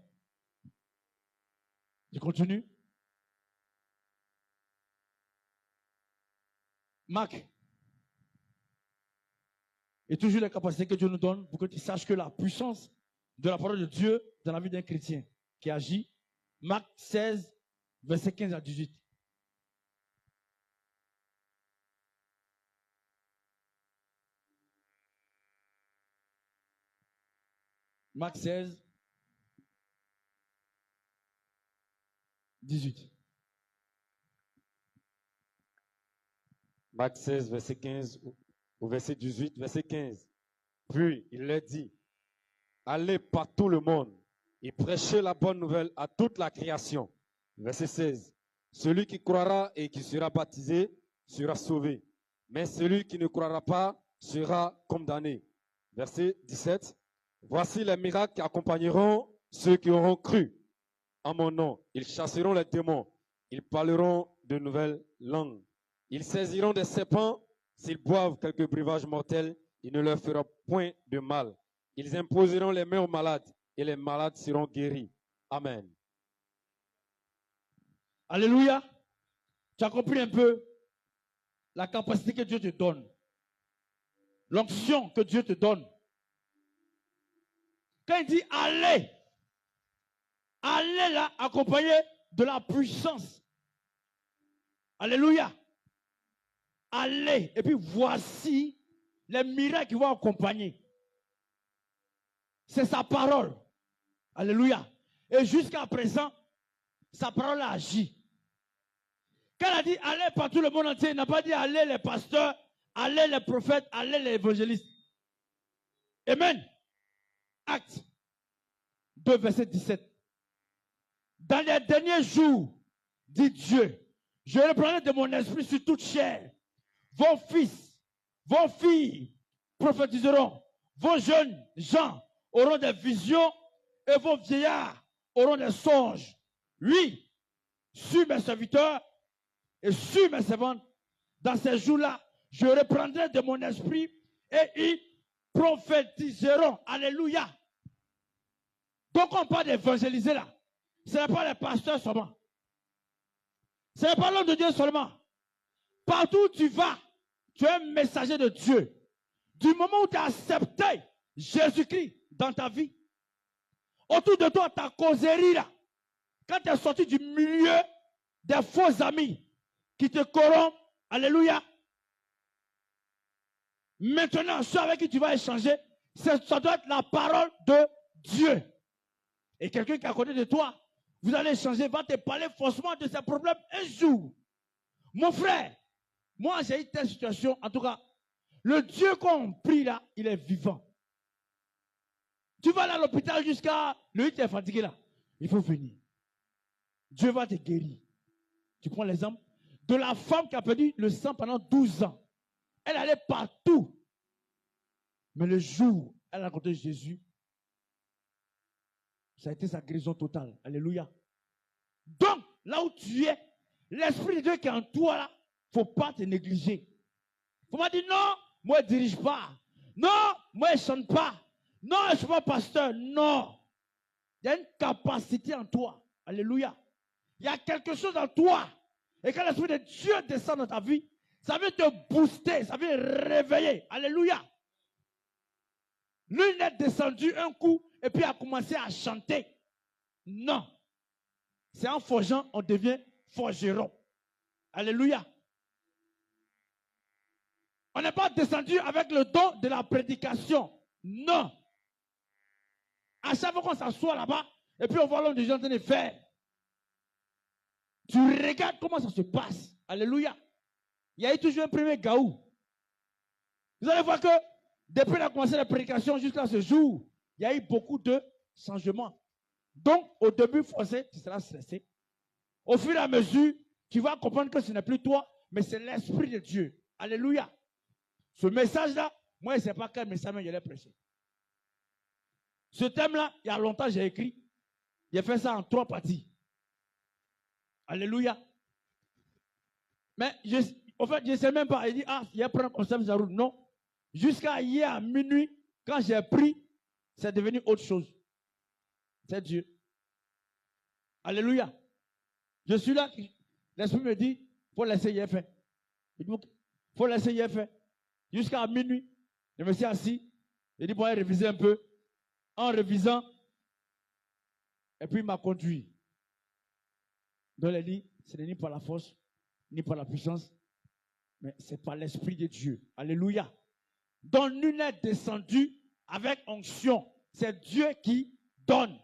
A: Je continue. Marc. Et toujours la capacité que Dieu nous donne pour que tu saches que la puissance de la parole de Dieu dans la vie d'un chrétien qui agit. Marc 16, verset 15 à 18. Marc 16, 18.
E: Marc 16, verset 15 au verset 18, verset 15. Puis il leur dit, allez par tout le monde et prêchez la bonne nouvelle à toute la création. Verset 16. Celui qui croira et qui sera baptisé sera sauvé, mais celui qui ne croira pas sera condamné. Verset 17. Voici les miracles qui accompagneront ceux qui auront cru en mon nom. Ils chasseront les démons, ils parleront de nouvelles langues. Ils saisiront des serpents, s'ils boivent quelques breuvages mortels, il ne leur fera point de mal. Ils imposeront les mains aux malades et les malades seront guéris. Amen.
A: Alléluia. Tu as compris un peu la capacité que Dieu te donne. L'onction que Dieu te donne. Quand il dit allez, allez là accompagné de la puissance. Alléluia. Allez. Et puis voici les miracles qui vont accompagner. C'est sa parole. Alléluia. Et jusqu'à présent, sa parole a agi. Quand elle a dit allez par tout le monde entier, il n'a pas dit allez les pasteurs, allez les prophètes, allez les évangélistes. Amen. Acte 2, verset 17. Dans les derniers jours, dit Dieu, je reprendrai de mon esprit sur toute chair. Vos fils, vos filles prophétiseront. Vos jeunes gens auront des visions et vos vieillards auront des songes. Oui, sur mes serviteurs et sur mes servantes, dans ces jours-là, je reprendrai de mon esprit et ils prophétiseront. Alléluia. Donc on parle d'évangéliser là. Ce n'est pas les pasteurs seulement. Ce n'est pas l'homme de Dieu seulement. Partout où tu vas, tu es un messager de Dieu. Du moment où tu as accepté Jésus-Christ dans ta vie, autour de toi, ta causerie là, quand tu es sorti du milieu des faux amis qui te corrompent, alléluia. Maintenant, ceux avec qui tu vas échanger, ça doit être la parole de Dieu. Et quelqu'un qui est à côté de toi, vous allez échanger, va te parler forcément de ses problèmes un jour. Mon frère, moi j'ai eu telle situation, en tout cas, le Dieu qu'on prie là, il est vivant. Tu vas aller à l'hôpital jusqu'à, lui qui est fatigué là, il faut venir. Dieu va te guérir. Tu prends l'exemple de la femme qui a perdu le sang pendant 12 ans. Elle allait partout. Mais le jour où elle a rencontré Jésus, ça a été sa guérison totale. Alléluia. Donc, là où tu es, l'Esprit de Dieu qui est en toi là, il ne faut pas te négliger. Il faut pas dire non, moi je ne dirige pas. Non, moi je ne chante pas. Non, je ne suis pas pasteur. Non. Il y a une capacité en toi. Alléluia. Il y a quelque chose en toi. Et quand l'Esprit de Dieu descend dans ta vie, ça vient te booster, ça vient réveiller. Alléluia. Lui, il est descendu un coup et puis a commencé à chanter. Non. C'est en forgeant, on devient forgeron. Alléluia. On n'est pas descendu avec le don de la prédication. Non. À chaque fois qu'on s'assoit là-bas, et puis on voit l'homme de Dieu en train de faire. Tu regardes comment ça se passe. Alléluia. Il y a eu toujours un premier gaou. Vous allez voir que depuis la commencé la prédication jusqu'à ce jour, il y a eu beaucoup de changements. Donc, au début, forcé, tu seras stressé. Au fur et à mesure, tu vas comprendre que ce n'est plus toi, mais c'est l'Esprit de Dieu. Alléluia. Ce message-là, moi, je ne sais pas quel message je l'ai prêché. Ce thème-là, il y a longtemps, j'ai écrit. J'ai fait ça en 3 parties. Alléluia. Mais en fait, je ne sais même pas. Il dit, ah, il y a prendre comme ça, non. Jusqu'à hier à minuit, quand j'ai pris, c'est devenu autre chose. C'est Dieu. Alléluia. Je suis là, l'Esprit me dit, il faut laisser hier faire. Il dit, il faut laisser hier faire. Jusqu'à minuit, je me suis assis. Il dit, bon, il réviser un peu. En révisant, et puis il m'a conduit. Donc il a dit, ce n'est ni par la force, ni par la puissance, mais c'est par l'Esprit de Dieu. Alléluia. Donc nul n'est descendu avec onction. C'est Dieu qui donne.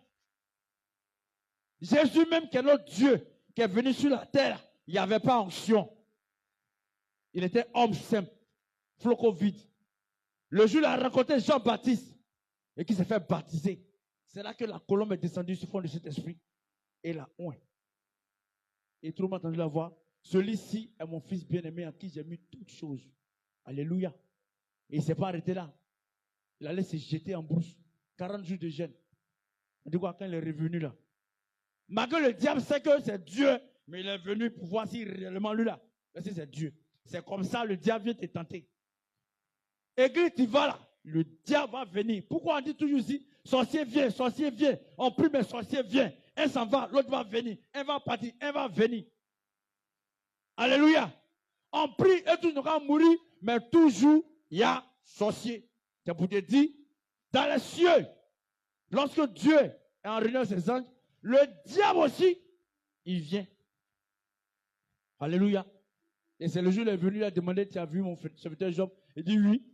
A: Jésus même, qui est notre Dieu, qui est venu sur la terre, il n'y avait pas onction. Il était homme simple, flocon vide. Le jour où il a rencontré Jean-Baptiste et qui s'est fait baptiser, c'est là que la colombe est descendue sur fond de cet esprit et la oint. Et tout le monde a entendu la voix. Celui-ci est mon fils bien-aimé en qui j'ai mis toutes choses. Alléluia. Et il ne s'est pas arrêté là. Il allait se jeter en brousse. 40 jours de jeûne. On dit quoi quand il est revenu là? Malgré le diable sait que c'est Dieu, mais il est venu pour voir si réellement lui là. Parce que c'est Dieu. C'est comme ça le diable vient te tenter. Église, tu vas là. Le diable va venir. Pourquoi on dit toujours ici, sorcier vient, on prie, mais sorcier vient. Un s'en va, l'autre va venir. Un va partir, un va venir. Alléluia. On prie et tout le monde va mourir, mais toujours il y a sorcier. C'est pour te dire, dans les cieux, lorsque Dieu est en réunion avec ses anges, le diable aussi, il vient. Alléluia. Et c'est le jour où il est venu, il a demandé, tu as vu mon serviteur Job? Il dit oui.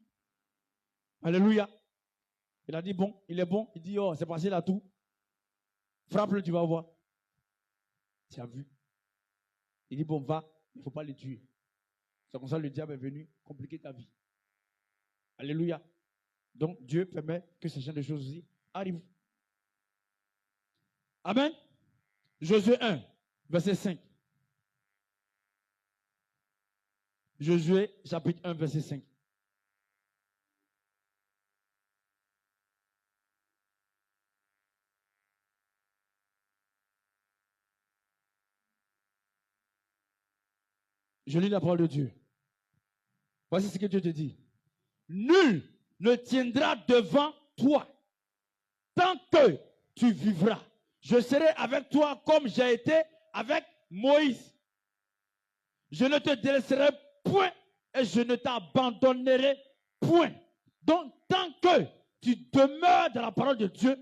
A: Alléluia. Il a dit bon, il est bon. Il dit oh, c'est passé là tout. Frappe-le, tu vas voir. Tu as vu. Il dit bon, va, il ne faut pas les tuer. C'est comme ça que le diable est venu compliquer ta vie. Alléluia. Donc Dieu permet que ce genre de choses aussi arrivent. Amen. Josué 1, verset 5. Josué, chapitre 1, verset 5. Je lis la parole de Dieu. Voici ce que Dieu te dit. Nul ne tiendra devant toi tant que tu vivras. Je serai avec toi comme j'ai été avec Moïse. Je ne te délaisserai point et je ne t'abandonnerai point. Donc, tant que tu demeures dans la parole de Dieu,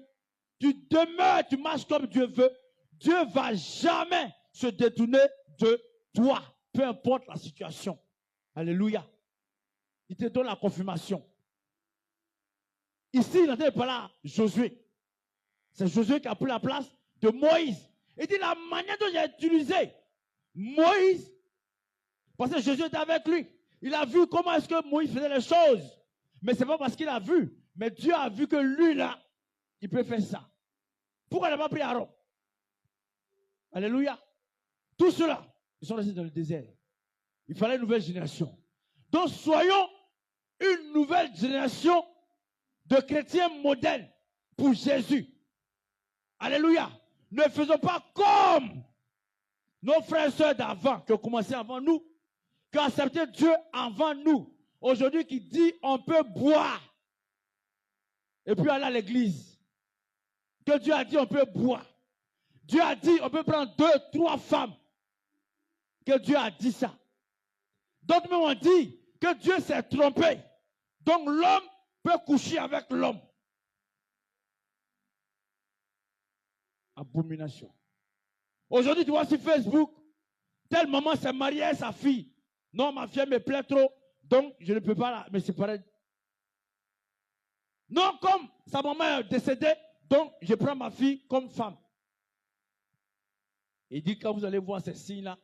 A: tu demeures, tu marches comme Dieu veut, Dieu ne va jamais se détourner de toi, peu importe la situation. Alléluia. Il te donne la confirmation. Ici, il est en train de parler à Josué. C'est Josué qui a pris la place de Moïse. Il dit la manière dont j'ai utilisé Moïse, parce que Jésus était avec lui. Il a vu comment est-ce que Moïse faisait les choses. Mais ce n'est pas parce qu'il a vu. Mais Dieu a vu que lui, là, il peut faire ça. Pourquoi il n'a pas pris Aaron? Alléluia. Tout cela, ils sont restés dans le désert. Il fallait une nouvelle génération. Donc, soyons une nouvelle génération de chrétiens modèles pour Jésus. Alléluia. Ne faisons pas comme nos frères et sœurs d'avant, qui ont commencé avant nous, qui ont accepté Dieu avant nous. Aujourd'hui, qui dit on peut boire et puis aller à l'église. Que Dieu a dit on peut boire. Dieu a dit on peut prendre 2, 3 femmes. Que Dieu a dit ça. D'autres même ont dit que Dieu s'est trompé. Donc l'homme peut coucher avec l'homme. Abomination. Aujourd'hui, tu vois sur Facebook, telle maman s'est mariée à sa fille. Non, ma fille me plaît trop, donc je ne peux pas me séparer. Non, comme sa maman est décédée, donc je prends ma fille comme femme. Il dit, quand vous allez voir ces signes-là,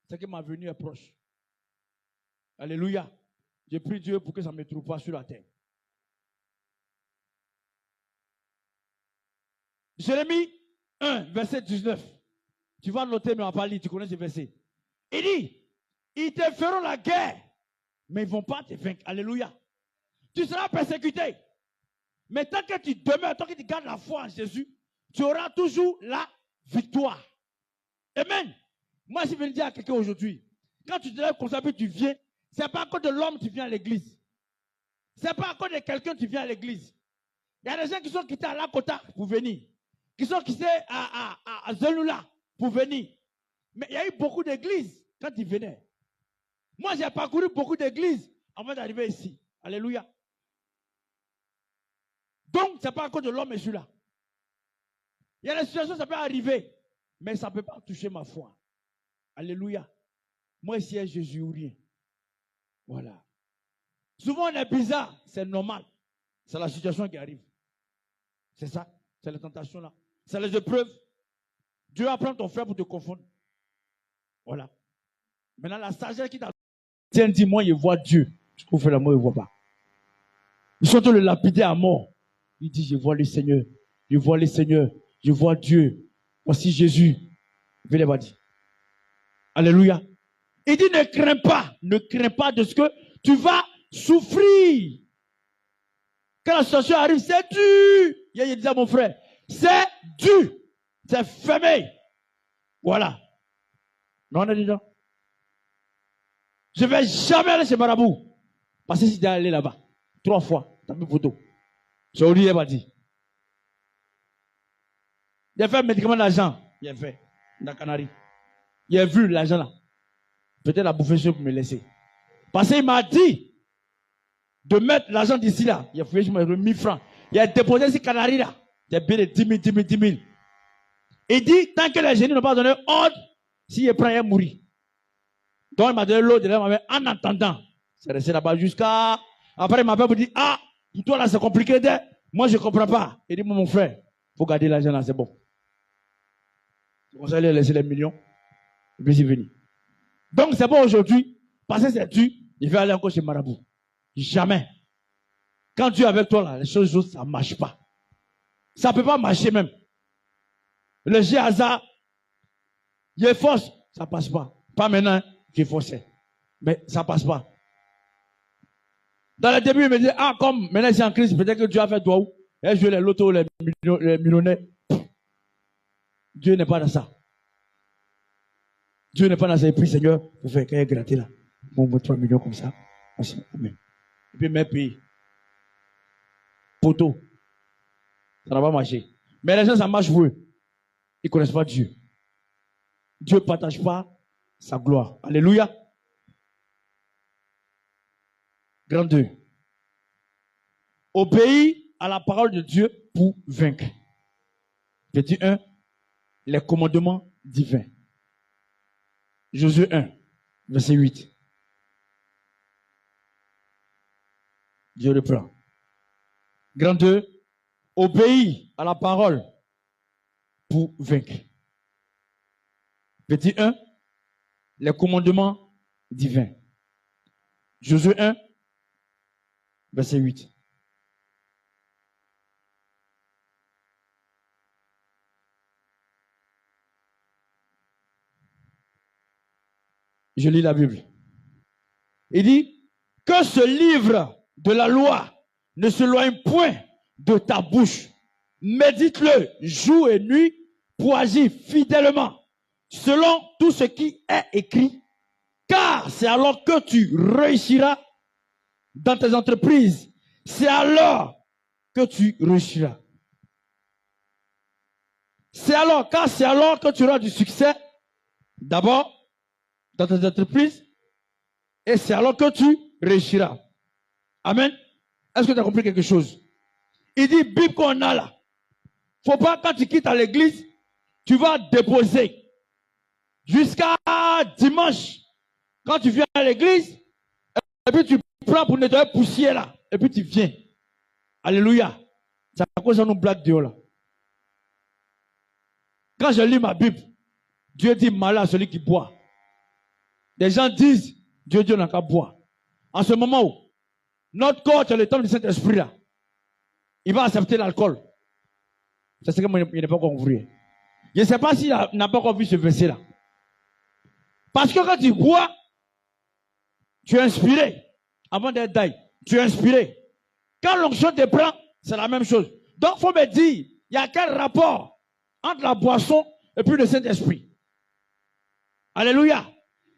A: c'est que ma venue est proche. Alléluia. Je prie Dieu pour que ça ne me trouve pas sur la terre. Jérémie 1, verset 19. Tu vas noter, mais on ne va pas lire, tu connais ce verset. Il dit, ils te feront la guerre, mais ils ne vont pas te vaincre. Alléluia. Tu seras persécuté. Mais tant que tu demeures, tant que tu gardes la foi en Jésus, tu auras toujours la victoire. Amen. Moi, je vais dire à quelqu'un aujourd'hui, quand tu te lèves comme ça, puis tu viens, ce n'est pas à cause de l'homme que tu viens à l'église. Ce n'est pas à cause de quelqu'un que tu viens à l'église. Il y a des gens qui sont quittés à Lakota pour venir. Qui sont quittés à Zelula pour venir. Mais il y a eu beaucoup d'églises quand ils venaient. Moi, j'ai parcouru beaucoup d'églises avant d'arriver ici. Alléluia. Donc, ce n'est pas à cause de l'homme, je suis là. Il y a des situations, ça peut arriver, mais ça ne peut pas toucher ma foi. Alléluia. Moi, ici, est Jésus ou rien. Voilà. Souvent, on est bizarre, c'est normal. C'est la situation qui arrive. C'est ça, c'est les tentations là. C'est les épreuves. Dieu va prendre ton frère pour te confondre. Voilà. Maintenant, la sagesse qui t'a dit, moi, je vois Dieu. Ce qu'on fait l'amour, il ne voit pas. Ils sont tous le lapider à mort. Il dit, je vois le Seigneur. Je vois le Seigneur. Je vois Dieu. Voici Jésus. Venez, va dire. Alléluia. Il dit, ne crains pas de ce que tu vas souffrir. Quand la situation arrive, c'est dur. Il dit à mon frère, c'est dur. C'est fermé. Voilà. Non, on est dedans. Je ne vais jamais aller chez Marabout. Parce que si tu es allé là-bas, 3 fois, tu as mis photo. J'ai oublié, pas dit. Il a fait un médicament d'argent. Il a fait. Dans Canaries. Il a vu l'argent là. Peut-être la bouffer pour me laisser. Parce qu'il m'a dit de mettre l'argent d'ici là. Il a fouillé, je me remis 1000 francs. Il a déposé ces Canaries là. Il a bien de 10 000. Il dit, tant que les génies n'ont pas donné ordre, s'il prend, il va mourir. Donc il m'a donné l'ordre en attendant. C'est resté là-bas jusqu'à. Après, il m'a dit, pour toi là, c'est compliqué. Moi, je ne comprends pas. Il dit, mon frère, il faut garder l'argent là, c'est bon. On s'est laissé les millions. Et puis, c'est venu. Donc, c'est bon aujourd'hui. Parce que c'est dur, il va aller encore chez Marabout. Jamais. Quand Dieu est avec toi là, les choses, ça ne marche pas. Ça ne peut pas marcher même. Le Géhazard, il est force, ça ne passe pas. Pas maintenant, j'ai forcé. Mais ça ne passe pas. Dans le début, il me dit, comme maintenant c'est en crise, peut-être que Dieu a fait toi où? Et jouer les lotos, les millionnaires. Dieu n'est pas dans ça. Dieu n'est pas dans ça. Et puis, Seigneur, vous faites qu'il y ait gratté là. Bon, 3 millions comme ça. Amen. Et puis, mes pays. Poteau. Ça n'a pas marché. Mais les gens, ça marche pour eux. Ils ne connaissent pas Dieu. Dieu ne partage pas sa gloire. Alléluia. Grand 2. Obéis à la parole de Dieu pour vaincre. Petit 1. Les commandements divins. Josué 1, verset 8. Dieu reprend. Grand 2. Obéis à la parole pour vaincre. Petit 1. Les commandements divins. Josué 1, verset 8. Je lis la Bible. Il dit que ce livre de la loi ne s'éloigne point de ta bouche. Médite-le jour et nuit pour agir fidèlement selon tout ce qui est écrit. Car c'est alors que tu réussiras dans tes entreprises. C'est alors que tu réussiras. C'est alors que tu auras du succès. D'abord, dans tes entreprises, et c'est alors que tu réussiras. Amen. Est-ce que tu as compris quelque chose? Il dit, Bible qu'on a là. Il ne faut pas, quand tu quittes à l'église, tu vas déposer jusqu'à dimanche. Quand tu viens à l'église, et puis tu prends pour nettoyer poussière là, et puis tu viens. Alléluia. C'est à cause de nos blagues de haut là. Quand je lis ma Bible, Dieu dit malin à celui qui boit. Les gens disent, Dieu n'a qu'à boire. En ce moment où notre corps, c'est le temps du Saint-Esprit là, il va accepter l'alcool. C'est ce que moi, il n'est pas compris. Je ne sais pas s'il n'a pas encore vu ce verset là. Parce que quand tu bois, tu es inspiré. Avant d'être daï, tu es inspiré. Quand l'onction te prend, c'est la même chose. Donc, il faut me dire, il y a quel rapport entre la boisson et puis le Saint-Esprit? Alléluia.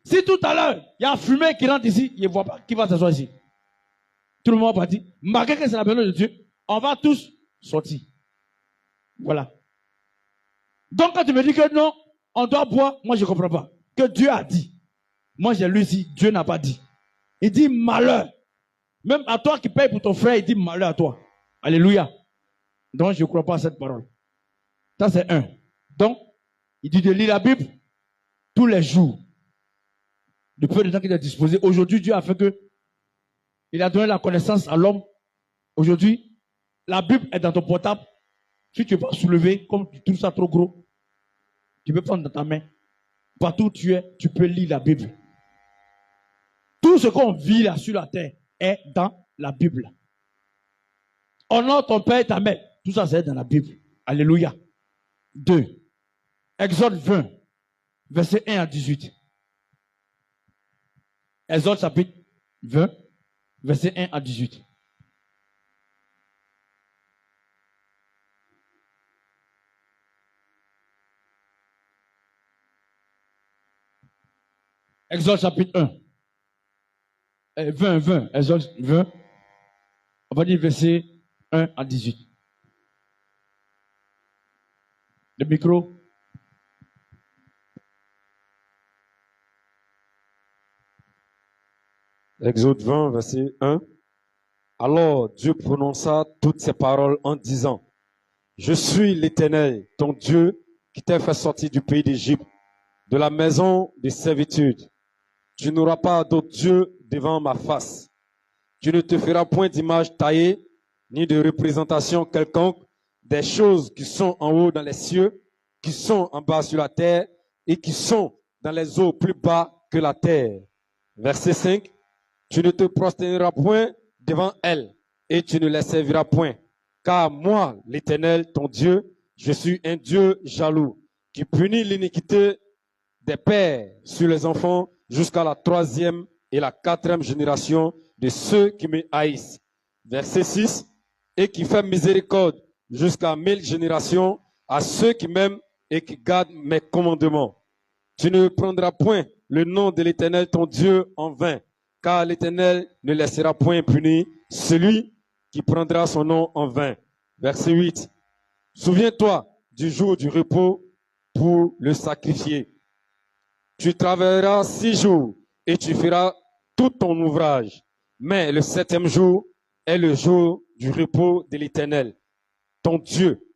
A: Si tout à l'heure, il y a un fumée qui rentre ici, il ne voit pas qui va s'asseoir ici. Tout le monde va partir. Malgré que c'est la personne de Dieu, on va tous sortir. Voilà. Donc quand tu me dis que non, on doit boire, moi je ne comprends pas. Que Dieu a dit. Moi j'ai lu ici, Dieu n'a pas dit. Il dit malheur. Même à toi qui payes pour ton frère, il dit malheur à toi. Alléluia. Donc je ne crois pas à cette parole. Ça c'est un. Donc, il dit de lire la Bible tous les jours. De peu de temps qu'il a disposé. Aujourd'hui, Dieu a fait que il a donné la connaissance à l'homme. Aujourd'hui, la Bible est dans ton portable. Si tu veux pas soulever, comme tu trouves ça trop gros, tu peux prendre dans ta main. Partout où tu es, tu peux lire la Bible. Tout ce qu'on vit là sur la terre est dans la Bible. Honore ton père et ta mère. Tout ça, c'est dans la Bible. Alléluia. 2. Exode 20, verset 1 à 18. Exode chapitre 20, verset 1 à 18. Exode chapitre 1. 20. Exode 20. On va dire verset 1 à 18. Le micro.
E: Exode 20, verset 1. Alors Dieu prononça toutes ces paroles en disant, je suis l'Éternel, ton Dieu, qui t'a fait sortir du pays d'Égypte, de la maison de servitude. Tu n'auras pas d'autre Dieu devant ma face. Tu ne te feras point d'image taillée, ni de représentation quelconque des choses qui sont en haut dans les cieux, qui sont en bas sur la terre, et qui sont dans les eaux plus bas que la terre. Verset 5. Tu ne te prosterneras point devant elles, et tu ne les serviras point. Car moi, l'Éternel, ton Dieu, je suis un Dieu jaloux, qui punit l'iniquité des pères sur les enfants jusqu'à la 3e et la 4e génération de ceux qui me haïssent. Verset 6. Et qui fait miséricorde jusqu'à 1000 générations à ceux qui m'aiment et qui gardent mes commandements. Tu ne prendras point le nom de l'Éternel, ton Dieu, en vain, car l'Éternel ne laissera point impuni celui qui prendra son nom en vain. Verset 8. Souviens-toi du jour du repos pour le sacrifier. Tu travailleras 6 jours et tu feras tout ton ouvrage. Mais le 7e jour est le jour du repos de l'Éternel, ton Dieu.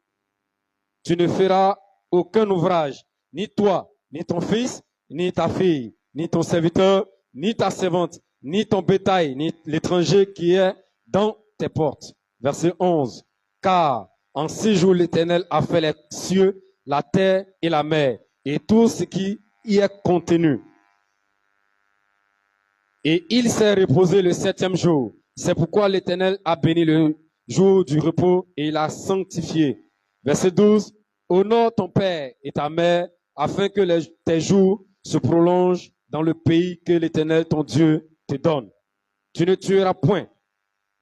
E: Tu ne feras aucun ouvrage, ni toi, ni ton fils, ni ta fille, ni ton serviteur, ni ta servante, ni ton bétail, ni l'étranger qui est dans tes portes. Verset 11. Car en 6 jours l'Éternel a fait les cieux, la terre et la mer, et tout ce qui y est contenu. Et il s'est reposé le 7e jour. C'est pourquoi l'Éternel a béni le jour du repos et l'a sanctifié. Verset 12. Honore ton père et ta mère, afin que tes jours se prolongent dans le pays que l'Éternel, ton Dieu, te donne. Tu ne tueras point.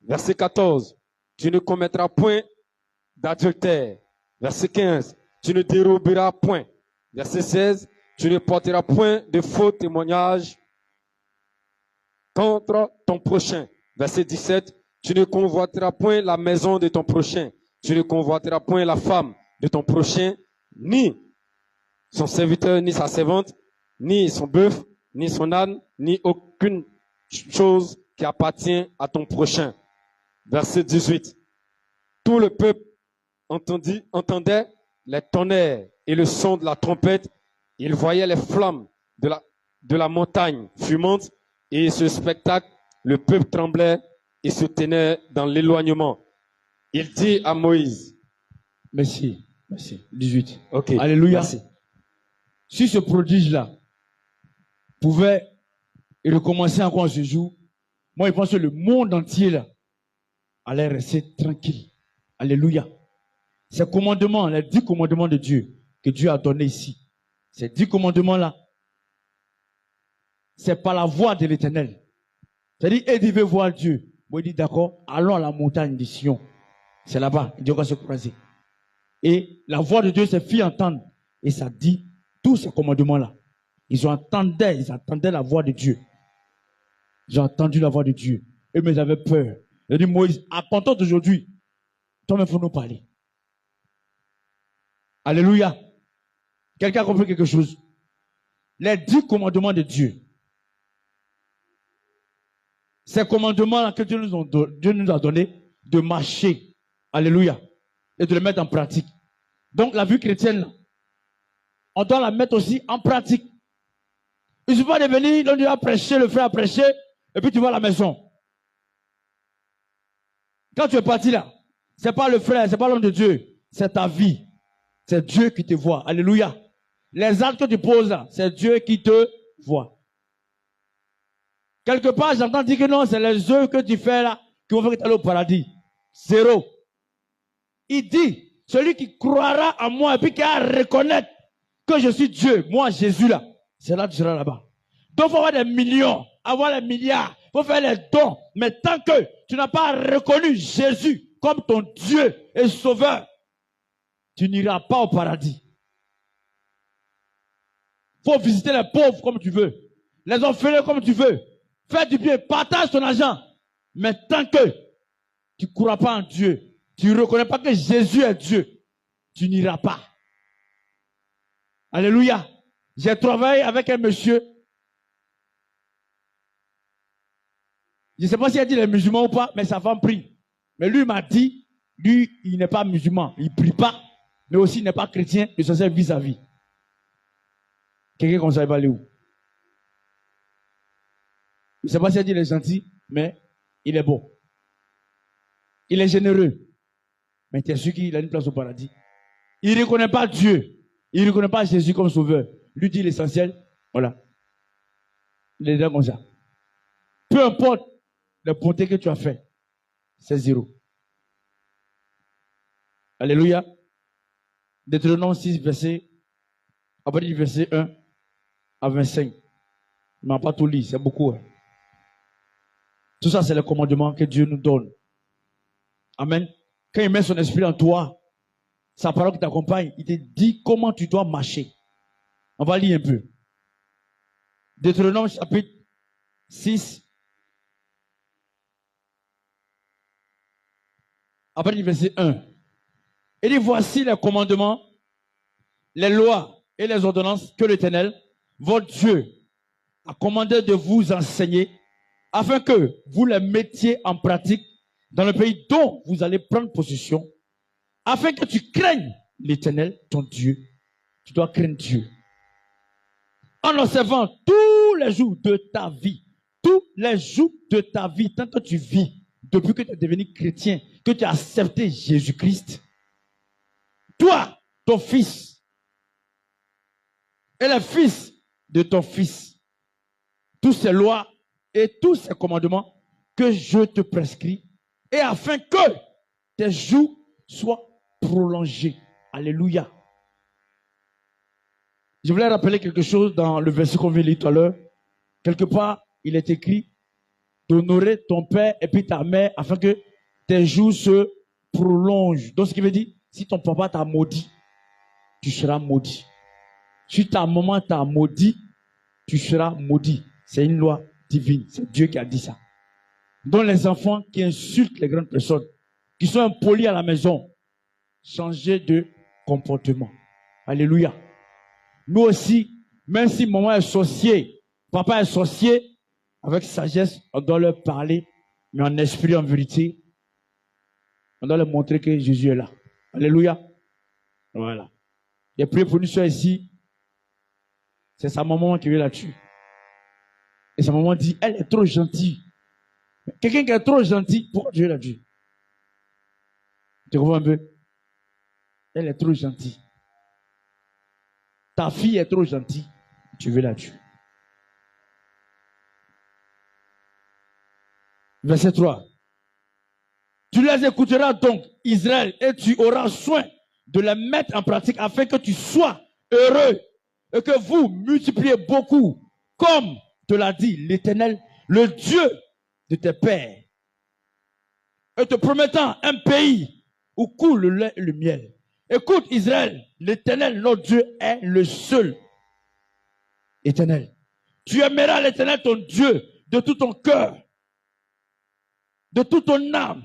E: Verset 14. Tu ne commettras point d'adultère. Verset 15. Tu ne déroberas point. Verset 16. Tu ne porteras point de faux témoignages contre ton prochain. Verset 17. Tu ne convoiteras point la maison de ton prochain. Tu ne convoiteras point la femme de ton prochain, ni son serviteur, ni sa servante, ni son bœuf, ni son âne, ni aucune chose qui appartient à ton prochain. Verset 18. Tout le peuple entendait les tonnerres et le son de la trompette. Il voyait les flammes de la montagne fumante, et ce spectacle, le peuple tremblait et se tenait dans l'éloignement. Il dit à Moïse.
A: Merci. 18.
E: Ok.
A: Alléluia.
E: Merci.
A: Si ce prodige-là pouvait recommencer encore ce jour, moi je pense que le monde entier là allait rester tranquille. Alléluia. Ces commandements, les 10 commandements de Dieu que Dieu a donnés ici, ces 10 commandements-là, c'est par la voix de l'Éternel. C'est-à-dire, il veut voir Dieu. Moi, il dit, d'accord, allons à la montagne de Sion. C'est là-bas, Dieu va se croiser. Et la voix de Dieu s'est fait entendre. Et ça dit tous ces commandements-là. Ils attendaient la voix de Dieu. J'ai entendu la voix de Dieu. Et mais j'avais peur. J'ai dit, Moïse, à partir d'aujourd'hui, toi-même, il faut nous parler. Alléluia. Quelqu'un a compris quelque chose? Les 10 commandements de Dieu. Ces commandements que Dieu nous a donné de marcher. Alléluia. Et de les mettre en pratique. Donc, la vie chrétienne, on doit la mettre aussi en pratique. Il ne suffit pas de venir, donc tu vas prêcher, le frère a prêché, et puis tu vas à la maison. Quand tu es parti là, ce n'est pas le frère, ce n'est pas l'homme de Dieu, c'est ta vie. C'est Dieu qui te voit. Alléluia. Les actes que tu poses là, c'est Dieu qui te voit. Quelque part, j'entends dire que non, c'est les œuvres que tu fais là qui vont faire que tu ailles au paradis. Zéro. Il dit, celui qui croira en moi et puis qui va reconnaître que je suis Dieu, moi Jésus là, c'est là que tu seras là-bas. Donc il faut avoir des millions, avoir les milliards, il faut faire les dons. Mais tant que tu n'as pas reconnu Jésus comme ton Dieu et Sauveur, tu n'iras pas au paradis. Il faut visiter les pauvres comme tu veux, les orphelins comme tu veux, faire du bien, partage ton argent. Mais tant que tu ne crois pas en Dieu, tu ne reconnais pas que Jésus est Dieu, tu n'iras pas. Alléluia. J'ai travaillé avec un monsieur. Je ne sais pas s'il a dit les musulmans ou pas, mais sa femme prie. Mais lui m'a dit, lui, il n'est pas musulman, il ne prie pas, mais aussi il n'est pas chrétien, il se sert vis-à-vis. Quelqu'un comme ça, il va aller où? Je ne sais pas s'il a dit il est gentil, mais il est bon. Il est généreux. Mais tu es sûr qu'il a une place au paradis. Il ne reconnaît pas Dieu. Il ne reconnaît pas Jésus comme sauveur. Lui dit l'essentiel. Voilà. Il est là comme ça. Peu importe les bontés que tu as fait, c'est zéro. Alléluia. Deutéronome 6, verset, à partir du verset 1 à 25. Il ne m'a pas tout lu, c'est beaucoup. Hein. Tout ça, c'est le commandement que Dieu nous donne. Amen. Quand il met son esprit en toi, sa parole qui t'accompagne, il te dit comment tu dois marcher. On va lire un peu. Deutéronome chapitre 6. À partir du verset 1. Il dit, voici les commandements, les lois et les ordonnances que l'Éternel, votre Dieu, a commandé de vous enseigner, afin que vous les mettiez en pratique dans le pays dont vous allez prendre possession, afin que tu craignes l'Éternel, ton Dieu. Tu dois craindre Dieu. En observant tous les jours de ta vie, tous les jours de ta vie, tant que tu vis, depuis que tu es devenu chrétien, que tu as accepté Jésus-Christ, toi, ton fils, et les fils de ton fils, toutes ces lois et tous ces commandements que je te prescris, et afin que tes jours soient prolongés. Alléluia. Je voulais rappeler quelque chose dans le verset qu'on vient de lire tout à l'heure. Quelque part, il est écrit d'honorer ton père et puis ta mère afin que tes jours se prolongent. Donc, ce qui veut dire, si ton papa t'a maudit, tu seras maudit. Si ta maman t'a maudit, tu seras maudit. C'est une loi divine. C'est Dieu qui a dit ça. Donc, les enfants qui insultent les grandes personnes, qui sont impolis à la maison, changez de comportement. Alléluia. Nous aussi, même si maman est sorcier, papa est sorcier, avec sagesse, on doit leur parler, mais en esprit, en vérité, on doit leur montrer que Jésus est là. Alléluia. Voilà. J'ai prié pour une soeur ici, c'est sa maman qui veut la tuer. Et sa maman dit, elle est trop gentille. Quelqu'un qui est trop gentil, pourquoi Dieu l'a tué? Tu comprends un peu? Elle est trop gentille. Ta fille est trop gentille, tu veux la tuer. Verset 3. Tu les écouteras donc, Israël, et tu auras soin de les mettre en pratique afin que tu sois heureux et que vous multipliez beaucoup, comme te l'a dit l'Éternel, le Dieu de tes pères, et te promettant un pays où coule le lait et le miel. Écoute Israël, l'Éternel, notre Dieu, est le seul. éternel. Tu aimeras l'Éternel ton Dieu de tout ton cœur, de toute ton âme,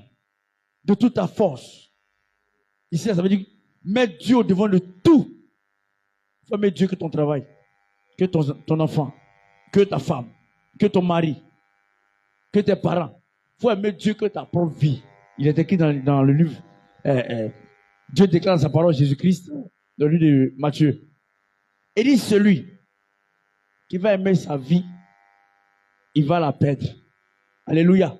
A: de toute ta force. Ici, ça veut dire mettre Dieu au devant de tout. Il faut mettre Dieu que ton travail, que ton enfant, que ta femme, que ton mari, que tes parents. Il faut aimer Dieu que ta propre vie. Il est écrit dans le livre. Dieu déclare dans sa parole Jésus-Christ, dans le livre de Matthieu. Il dit celui qui va aimer sa vie, il va la perdre. Alléluia.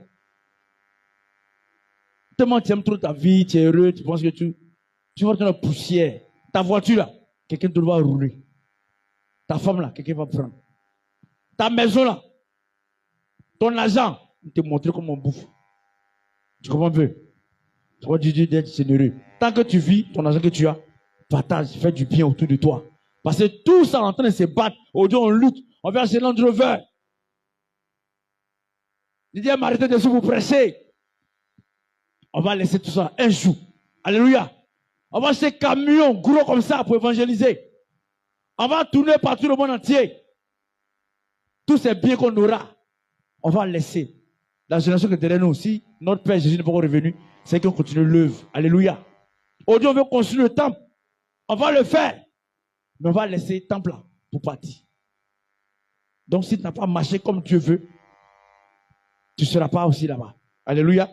A: Tellement tu aimes trop ta vie, tu es heureux, tu penses que tu vas dans la poussière. Ta voiture là, quelqu'un te va rouler. Ta femme là, quelqu'un va prendre. Ta maison là, ton argent, il te montre comment on bouffe. Tu comprends un peu? Tu vois Dieu d'être généreux. Tant que tu vis, ton argent que tu as, partage, fais du bien autour de toi. Parce que tout ça est en train de se battre. Aujourd'hui, on lutte. On va acheter Land Rover. Il dit, arrêtez de vous presser. On va laisser tout ça un jour. Alléluia. On va acheter un camion gros comme ça pour évangéliser. On va tourner partout le monde entier. Tous ces biens qu'on aura, on va laisser. La génération qui est derrière nous aussi, notre Père Jésus n'est pas encore revenu, c'est qu'on continue l'œuvre. Alléluia. Aujourd'hui, on veut construire le temple. On va le faire. Mais on va laisser le temple là pour partir. Donc, si tu n'as pas marché comme Dieu veut, tu ne seras pas aussi là-bas. Alléluia.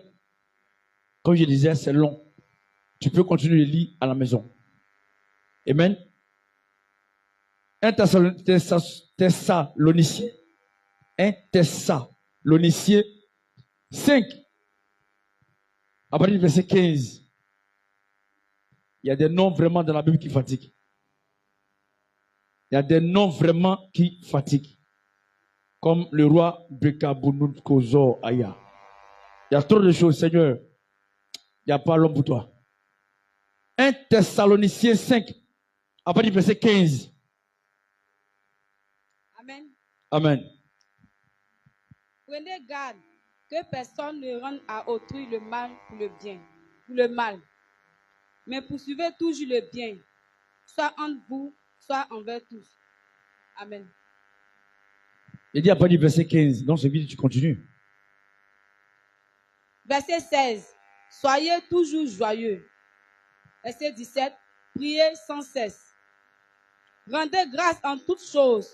A: Comme je disais, c'est long. Tu peux continuer le lire à la maison. Amen. 1 Thessaloniciens 5. À partir du verset 15. Il y a des noms vraiment dans la Bible qui fatiguent. Il y a des noms vraiment qui fatiguent. Comme le roi Bekabunut Kozor Aya. Il y a trop de choses, Seigneur. Il n'y a pas l'homme pour toi. 1 Thessaloniciens 5, à partir du verset 15.
F: Amen.
A: Amen.
F: Prenez garde que personne ne rende à autrui le mal pour le bien, pour le mal. Mais poursuivez toujours le bien, soit entre vous, soit envers tous. Amen.
A: Il dit à partir du verset 15. Donc, c'est vite, tu continues.
F: Verset 16. Soyez toujours joyeux. Verset 17. Priez sans cesse. Rendez grâce en toutes choses,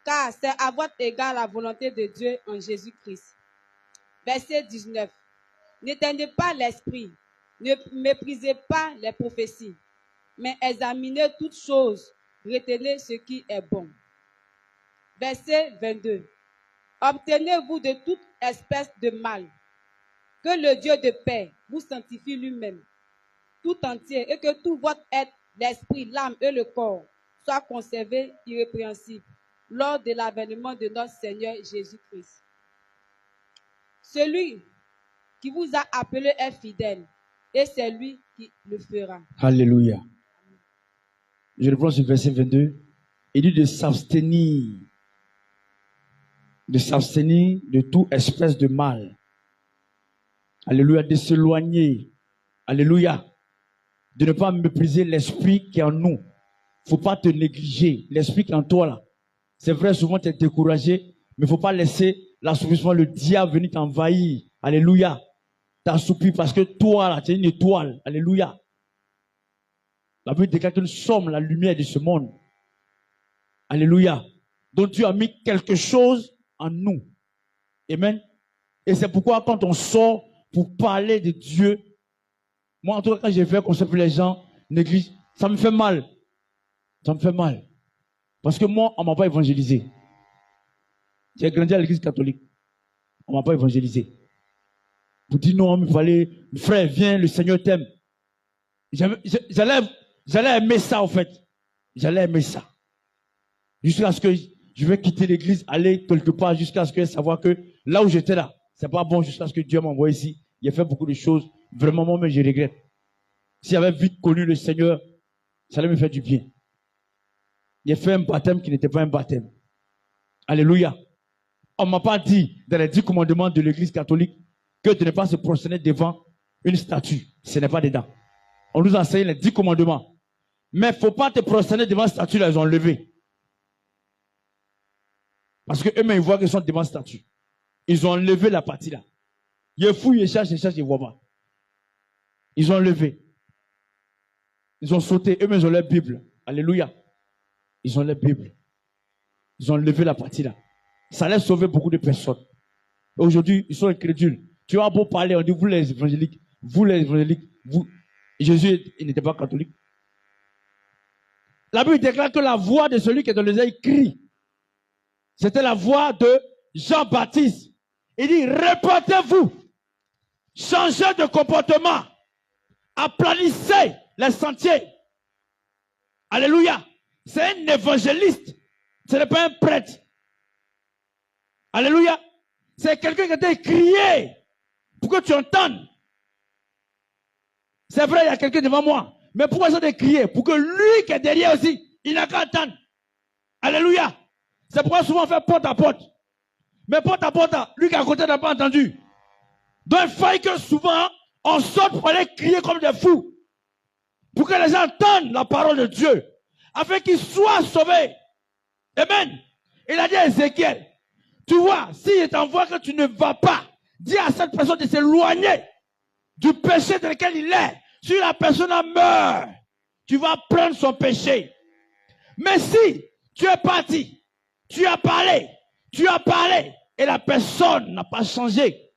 F: car c'est à votre égard la volonté de Dieu en Jésus-Christ. Verset 19. N'éteignez pas l'esprit, ne méprisez pas les prophéties, mais examinez toutes choses, retenez ce qui est bon. Verset 22. Obtenez-vous de toute espèce de mal, que le Dieu de paix vous sanctifie lui-même, tout entier, et que tout votre être, l'esprit, l'âme et le corps soient conservés irrépréhensibles lors de l'avènement de notre Seigneur Jésus-Christ. Celui qui vous a appelé est fidèle, et c'est lui qui le fera.
A: Alléluia. Je reprends ce verset 22. Il dit de s'abstenir de toute espèce de mal. Alléluia. De s'éloigner. Alléluia. De ne pas mépriser l'esprit qui est en nous. Il ne faut pas te négliger. L'esprit qui est en toi là. C'est vrai, souvent tu es découragé, mais il ne faut pas laisser l'assoupissement, le diable venir t'envahir. Alléluia. T'assoupir parce que toi là, tu es une étoile. Alléluia. La Bible déclare que nous sommes la lumière de ce monde. Alléluia. Donc tu as mis quelque chose en nous. Amen. Et c'est pourquoi quand on sort pour parler de Dieu, moi en tout cas quand j'ai fait concept les gens négligent, ça me fait mal. Ça me fait mal. Parce que moi, on ne m'a pas évangélisé. J'ai grandi à l'église catholique. On ne m'a pas évangélisé. Pour dire non, il fallait, frère, viens, le Seigneur t'aime. J'allais aimer ça, en fait. J'allais aimer ça. Jusqu'à ce que je vais quitter l'église, aller quelque part, jusqu'à ce que savoir que là où j'étais là, c'est pas bon, jusqu'à ce que Dieu m'a envoyé ici. Il a fait beaucoup de choses. Vraiment, moi-même, je regrette. Si j'avais vite connu le Seigneur, ça allait me faire du bien. Il a fait un baptême qui n'était pas un baptême. Alléluia. On ne m'a pas dit dans les 10 commandements de l'église catholique que de ne pas se prosterner devant une statue. Ce n'est pas dedans. On nous a enseigné les 10 commandements. Mais il ne faut pas te prosterner devant une statue, là, ils ont levé. Parce qu'eux-mêmes, ils voient qu'ils sont devant statue. Ils ont enlevé la partie là. Ils fouillent, ils cherchent, ils ne voient pas. Ils ont enlevé. Ils ont sauté. Eux-mêmes, ils ont leur Bible. Alléluia. Ils ont leur Bible. Ils ont enlevé la partie là. Ça allait sauver beaucoup de personnes. Aujourd'hui, ils sont incrédules. Tu vas beau parler, on dit, vous les évangéliques, vous. Jésus, il n'était pas catholique. La Bible déclare que la voix de celui qui est dans les airs crie. C'était la voix de Jean-Baptiste. Il dit, répandez-vous, changez de comportement, aplanissez les sentiers. Alléluia. C'est un évangéliste. Ce n'est pas un prêtre. Alléluia. C'est quelqu'un qui a été crié pour que tu entendes. C'est vrai, il y a quelqu'un devant moi. Mais pourquoi ça de crier? Pour que lui qui est derrière aussi, il n'a qu'à entendre. Alléluia. C'est pourquoi souvent on fait porte à porte. Mais porte à porte, lui qui est à côté n'a pas entendu. Donc il faut que souvent, on sorte pour aller crier comme des fous. Pour que les gens entendent la parole de Dieu. Afin qu'ils soient sauvés. Amen. Il a dit à Ézéchiel, tu vois, s'il t'envoie que tu ne vas pas, dis à cette personne de s'éloigner du péché dans lequel il est. Si la personne meurt, tu vas prendre son péché. Mais si tu es parti, tu as parlé, et la personne n'a pas changé,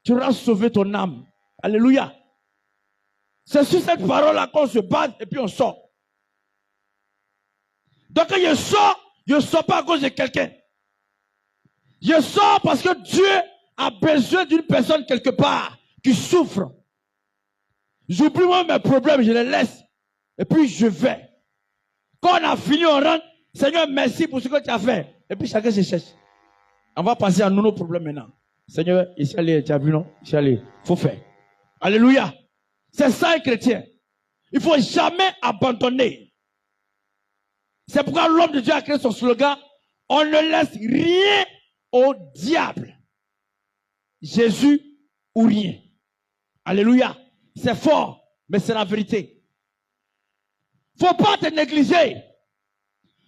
A: tu auras sauvé ton âme. Alléluia. C'est sur cette parole-là qu'on se base et puis on sort. Donc quand je sors pas à cause de quelqu'un. Je sors parce que Dieu a besoin d'une personne quelque part qui souffre. J'oublie moi mes problèmes, je les laisse. Et puis je vais. Quand on a fini, on rentre. Seigneur, merci pour ce que tu as fait. Et puis chacun se cherche. On va passer à nos problèmes maintenant. Seigneur, ici allez, tu as vu non? Ici allez, il faut faire. Alléluia. C'est ça un chrétien. Il ne faut jamais abandonner. C'est pourquoi l'homme de Dieu a créé son slogan. On ne laisse rien au diable. Jésus ou rien. Alléluia. C'est fort, mais c'est la vérité. Il ne faut pas te négliger.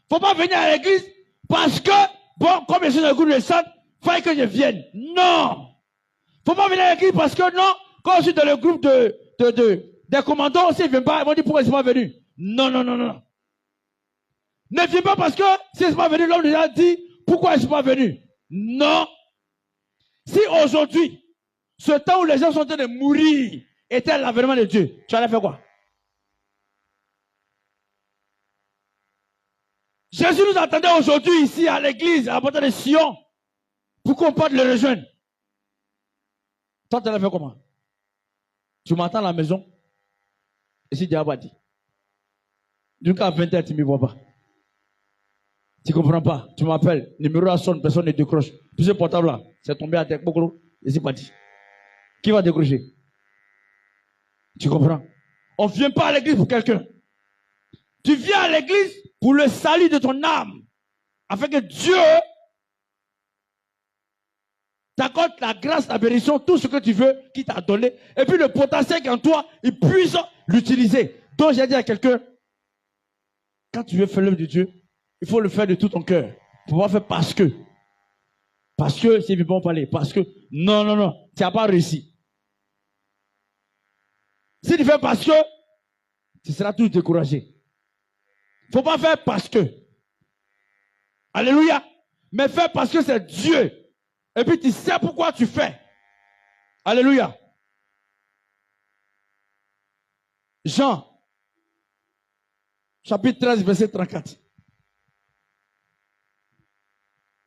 A: Il ne faut pas venir à l'église parce que, bon, comme je suis dans le groupe de sang, il faut que je vienne. Non. Il ne faut pas venir à l'église parce que non, quand je suis dans le groupe des commandants, s'ils ne viennent pas, ils vont dire pourquoi ils ne sont pas venus. Non, non, non, non. Ne viens pas parce que s'ils ne sont pas venus, l'homme déjà dit pourquoi ils ne sont pas venus. Non. Si aujourd'hui, ce temps où les gens sont en train de mourir était l'avènement de Dieu, tu allais faire quoi? Jésus nous attendait aujourd'hui ici à l'église, à la porte de Sion, pour qu'on parte le rejoindre. Toi, tu allais faire comment? Tu m'attends à la maison, et si Dieu dit, jusqu'à 20h, tu ne me vois pas. Tu ne comprends pas. Tu m'appelles, numéro à sonne, personne ne décroche. Tout ce portable là, c'est tombé à terre, et c'est parti. Qui va décrocher? Tu comprends? On ne vient pas à l'église pour quelqu'un. Tu viens à l'église pour le salut de ton âme. Afin que Dieu t'accorde la grâce, la bénédiction, tout ce que tu veux qu'il t'a donné. Et puis le potentiel qu'en toi, il puisse l'utiliser. Donc j'ai dit à quelqu'un, quand tu veux faire l'œuvre de Dieu, il faut le faire de tout ton cœur. Il ne faut pas faire parce que. Parce que, c'est bon parler. Parce que, non, non, non, tu n'as pas réussi. Si tu fais parce que, tu seras toujours découragé. Il ne faut pas faire parce que. Alléluia. Mais faire parce que c'est Dieu. Et puis tu sais pourquoi tu fais. Alléluia. Jean, chapitre 13, verset 34.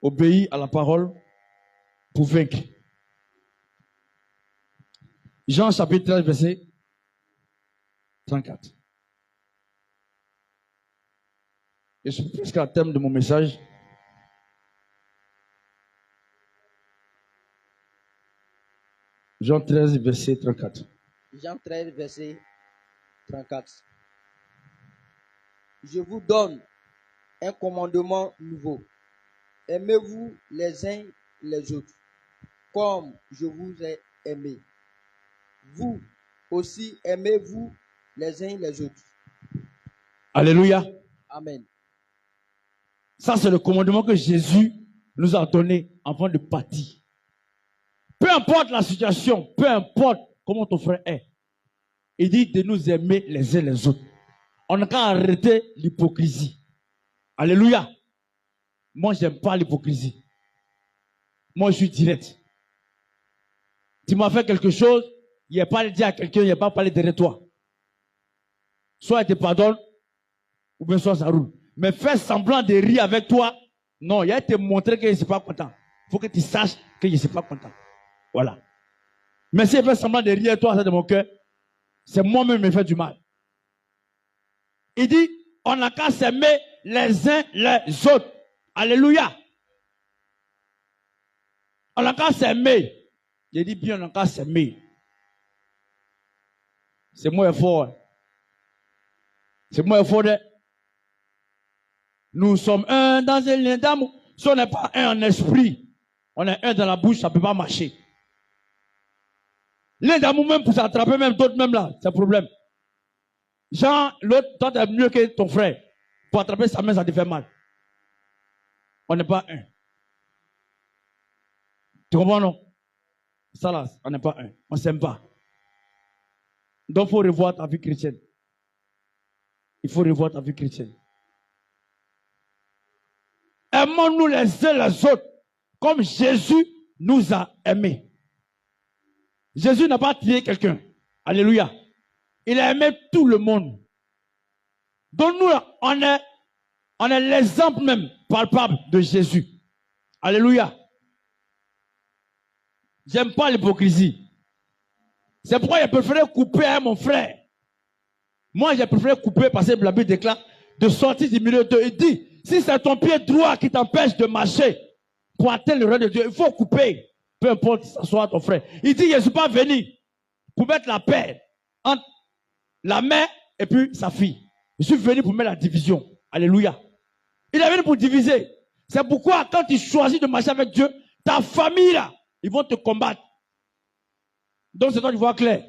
A: Obéis à la parole pour vaincre. Jean, chapitre 13, verset 34. Et c'est presque le thème de mon message. Jean 13, verset 34.
D: Jean 13, verset 34. Je vous donne un commandement nouveau. Aimez-vous les uns les autres, comme je vous ai aimé. Vous aussi aimez-vous les uns les autres.
A: Alléluia.
D: Amen.
A: Ça, c'est le commandement que Jésus nous a donné avant de partir. Peu importe la situation, peu importe comment ton frère est, il dit de nous aimer les uns les autres. On n'a qu'à arrêter l'hypocrisie. Alléluia. Moi, je n'aime pas l'hypocrisie. Moi, je suis direct. Tu m'as fait quelque chose, il n'y a pas à le dire à quelqu'un, il n'y a pas à parler derrière toi. Soit il te pardonne, ou bien soit ça roule. Mais faire semblant de rire avec toi, non, il y a te montrer que je ne suis pas content. Il faut que tu saches que je ne suis pas content. Voilà. Mais si je fais semblant de rire avec toi, ça de mon cœur, c'est moi-même qui me fait du mal. Il dit, on n'a qu'à s'aimer les uns les autres. Alléluia. On n'a qu'à s'aimer. Il dit bien, on n'a qu'à s'aimer. C'est moi fort. C'est moi fort. Nous sommes un dans un lien d'amour. Si on n'est pas un en esprit, on est un dans la bouche, ça ne peut pas marcher. Lien d'amour même pour s'attraper, même d'autres même là, c'est un problème. Genre, l'autre, toi, tu es mieux que ton frère. Pour attraper sa main, ça te fait mal. On n'est pas un. Tu comprends, non? Ça là, on n'est pas un. On ne s'aime pas. Donc, il faut revoir ta vie chrétienne. Il faut revoir ta vie chrétienne. Aimons-nous les uns les autres comme Jésus nous a aimés. Jésus n'a pas tué quelqu'un. Alléluia. Il a aimé tout le monde. Donc nous, on est l'exemple même palpable de Jésus. Alléluia. J'aime pas l'hypocrisie. C'est pourquoi j'ai préféré couper à mon frère. Moi, j'ai préféré couper parce que la Bible déclare de sortir du milieu d'eux. Il dit, si c'est ton pied droit qui t'empêche de marcher pour atteindre le règne de Dieu, il faut couper. Peu importe si ça soit ton frère. Il dit, je ne suis pas venu pour mettre la paix entre la mère et puis sa fille. Je suis venu pour mettre la division. Alléluia. Il est venu pour diviser. C'est pourquoi quand tu choisis de marcher avec Dieu, ta famille là, ils vont te combattre. Donc c'est toi qui vois clair.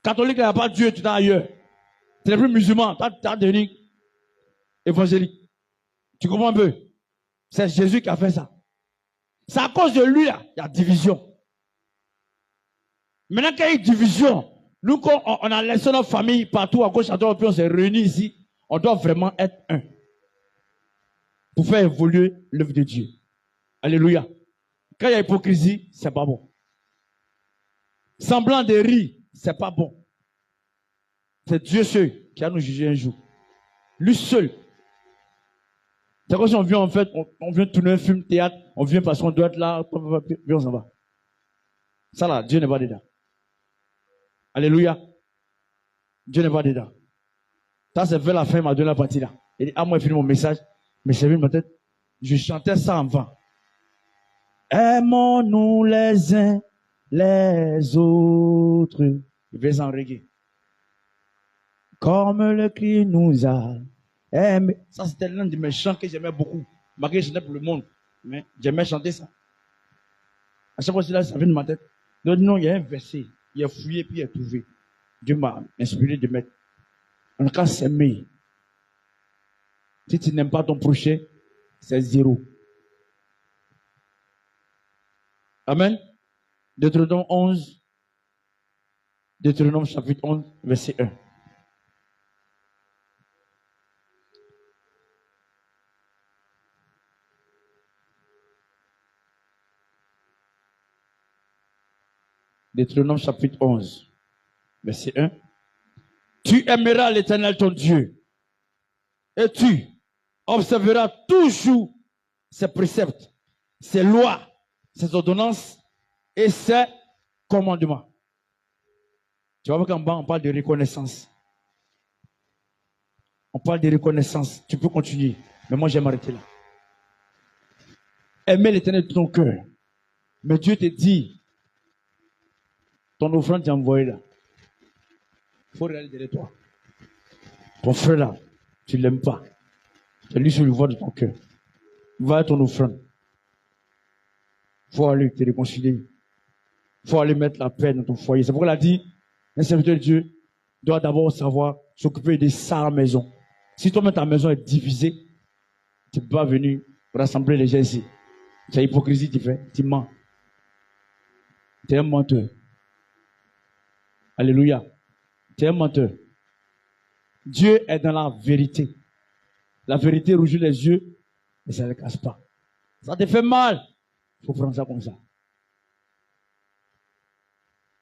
A: Catholique, il n'y a pas Dieu, tu es ailleurs. Tu n'es plus musulman, tu es devenu évangélique. Tu comprends un peu? C'est Jésus qui a fait ça. C'est à cause de lui là, il y a division. Maintenant qu'il y a une division, nous, quand on a laissé notre famille partout à gauche, à droite, puis on s'est réunis ici, on doit vraiment être un. Pour faire évoluer l'œuvre de Dieu. Alléluia. Quand il y a hypocrisie, c'est pas bon. Semblant de rire, c'est pas bon. C'est Dieu seul qui a nous jugé un jour. Lui seul. C'est comme si on vient en fait, on vient tourner un film théâtre, on vient parce qu'on doit être là, puis on s'en va. Ça là, Dieu n'est pas dedans. Alléluia. Dieu n'est pas dedans. Ça, c'est vers la fin, il m'a donné la partie là. Il dit, ah, moi, j'ai fini mon message, mais j'ai vu ma tête. Je chantais ça avant. Aimons-nous les uns les autres. Je vais en reggae. Comme le Christ nous a aimés. Ça, c'était l'un de mes chants que j'aimais beaucoup. Malgré que je chantais pour le monde. Mais j'aimais chanter ça. À chaque fois, ça vient de ma tête. Donc, non, il y a un verset. Il a fouillé puis il a trouvé. Dieu m'a inspiré de mettre. On n'a qu'à s'aimer. Si tu n'aimes pas ton prochain, c'est 0. Amen. Deutéronome 11. Deutéronome chapitre 11, verset 1. Deutéronome chapitre 11, verset 1. Tu aimeras l'Éternel ton Dieu et tu observeras toujours ses préceptes, ses lois, ses ordonnances et ses commandements. Tu vois qu'en bas, on parle de reconnaissance. On parle de reconnaissance. Tu peux continuer, mais moi, j'aime m'arrêter là. Aimer l'Éternel de ton cœur. Mais Dieu te dit, ton offrande t'est envoyée là. Il faut regarder derrière toi. Ton frère là, tu ne l'aimes pas. C'est lui sur le voie de ton cœur. Va à ton offrande. Il faut aller te réconcilier. Il faut aller mettre la paix dans ton foyer. C'est pourquoi il a dit, un serviteur de Dieu doit d'abord savoir s'occuper de sa maison. Si toi-même ta maison est divisée, tu ne peux pas venir rassembler les gens ici. C'est hypocrisie, tu fais. Tu mens. Tu es un menteur. Alléluia. Tu es un menteur. Dieu est dans la vérité. La vérité rougit les yeux, mais ça ne les casse pas. Ça te fait mal. Il faut prendre ça comme ça.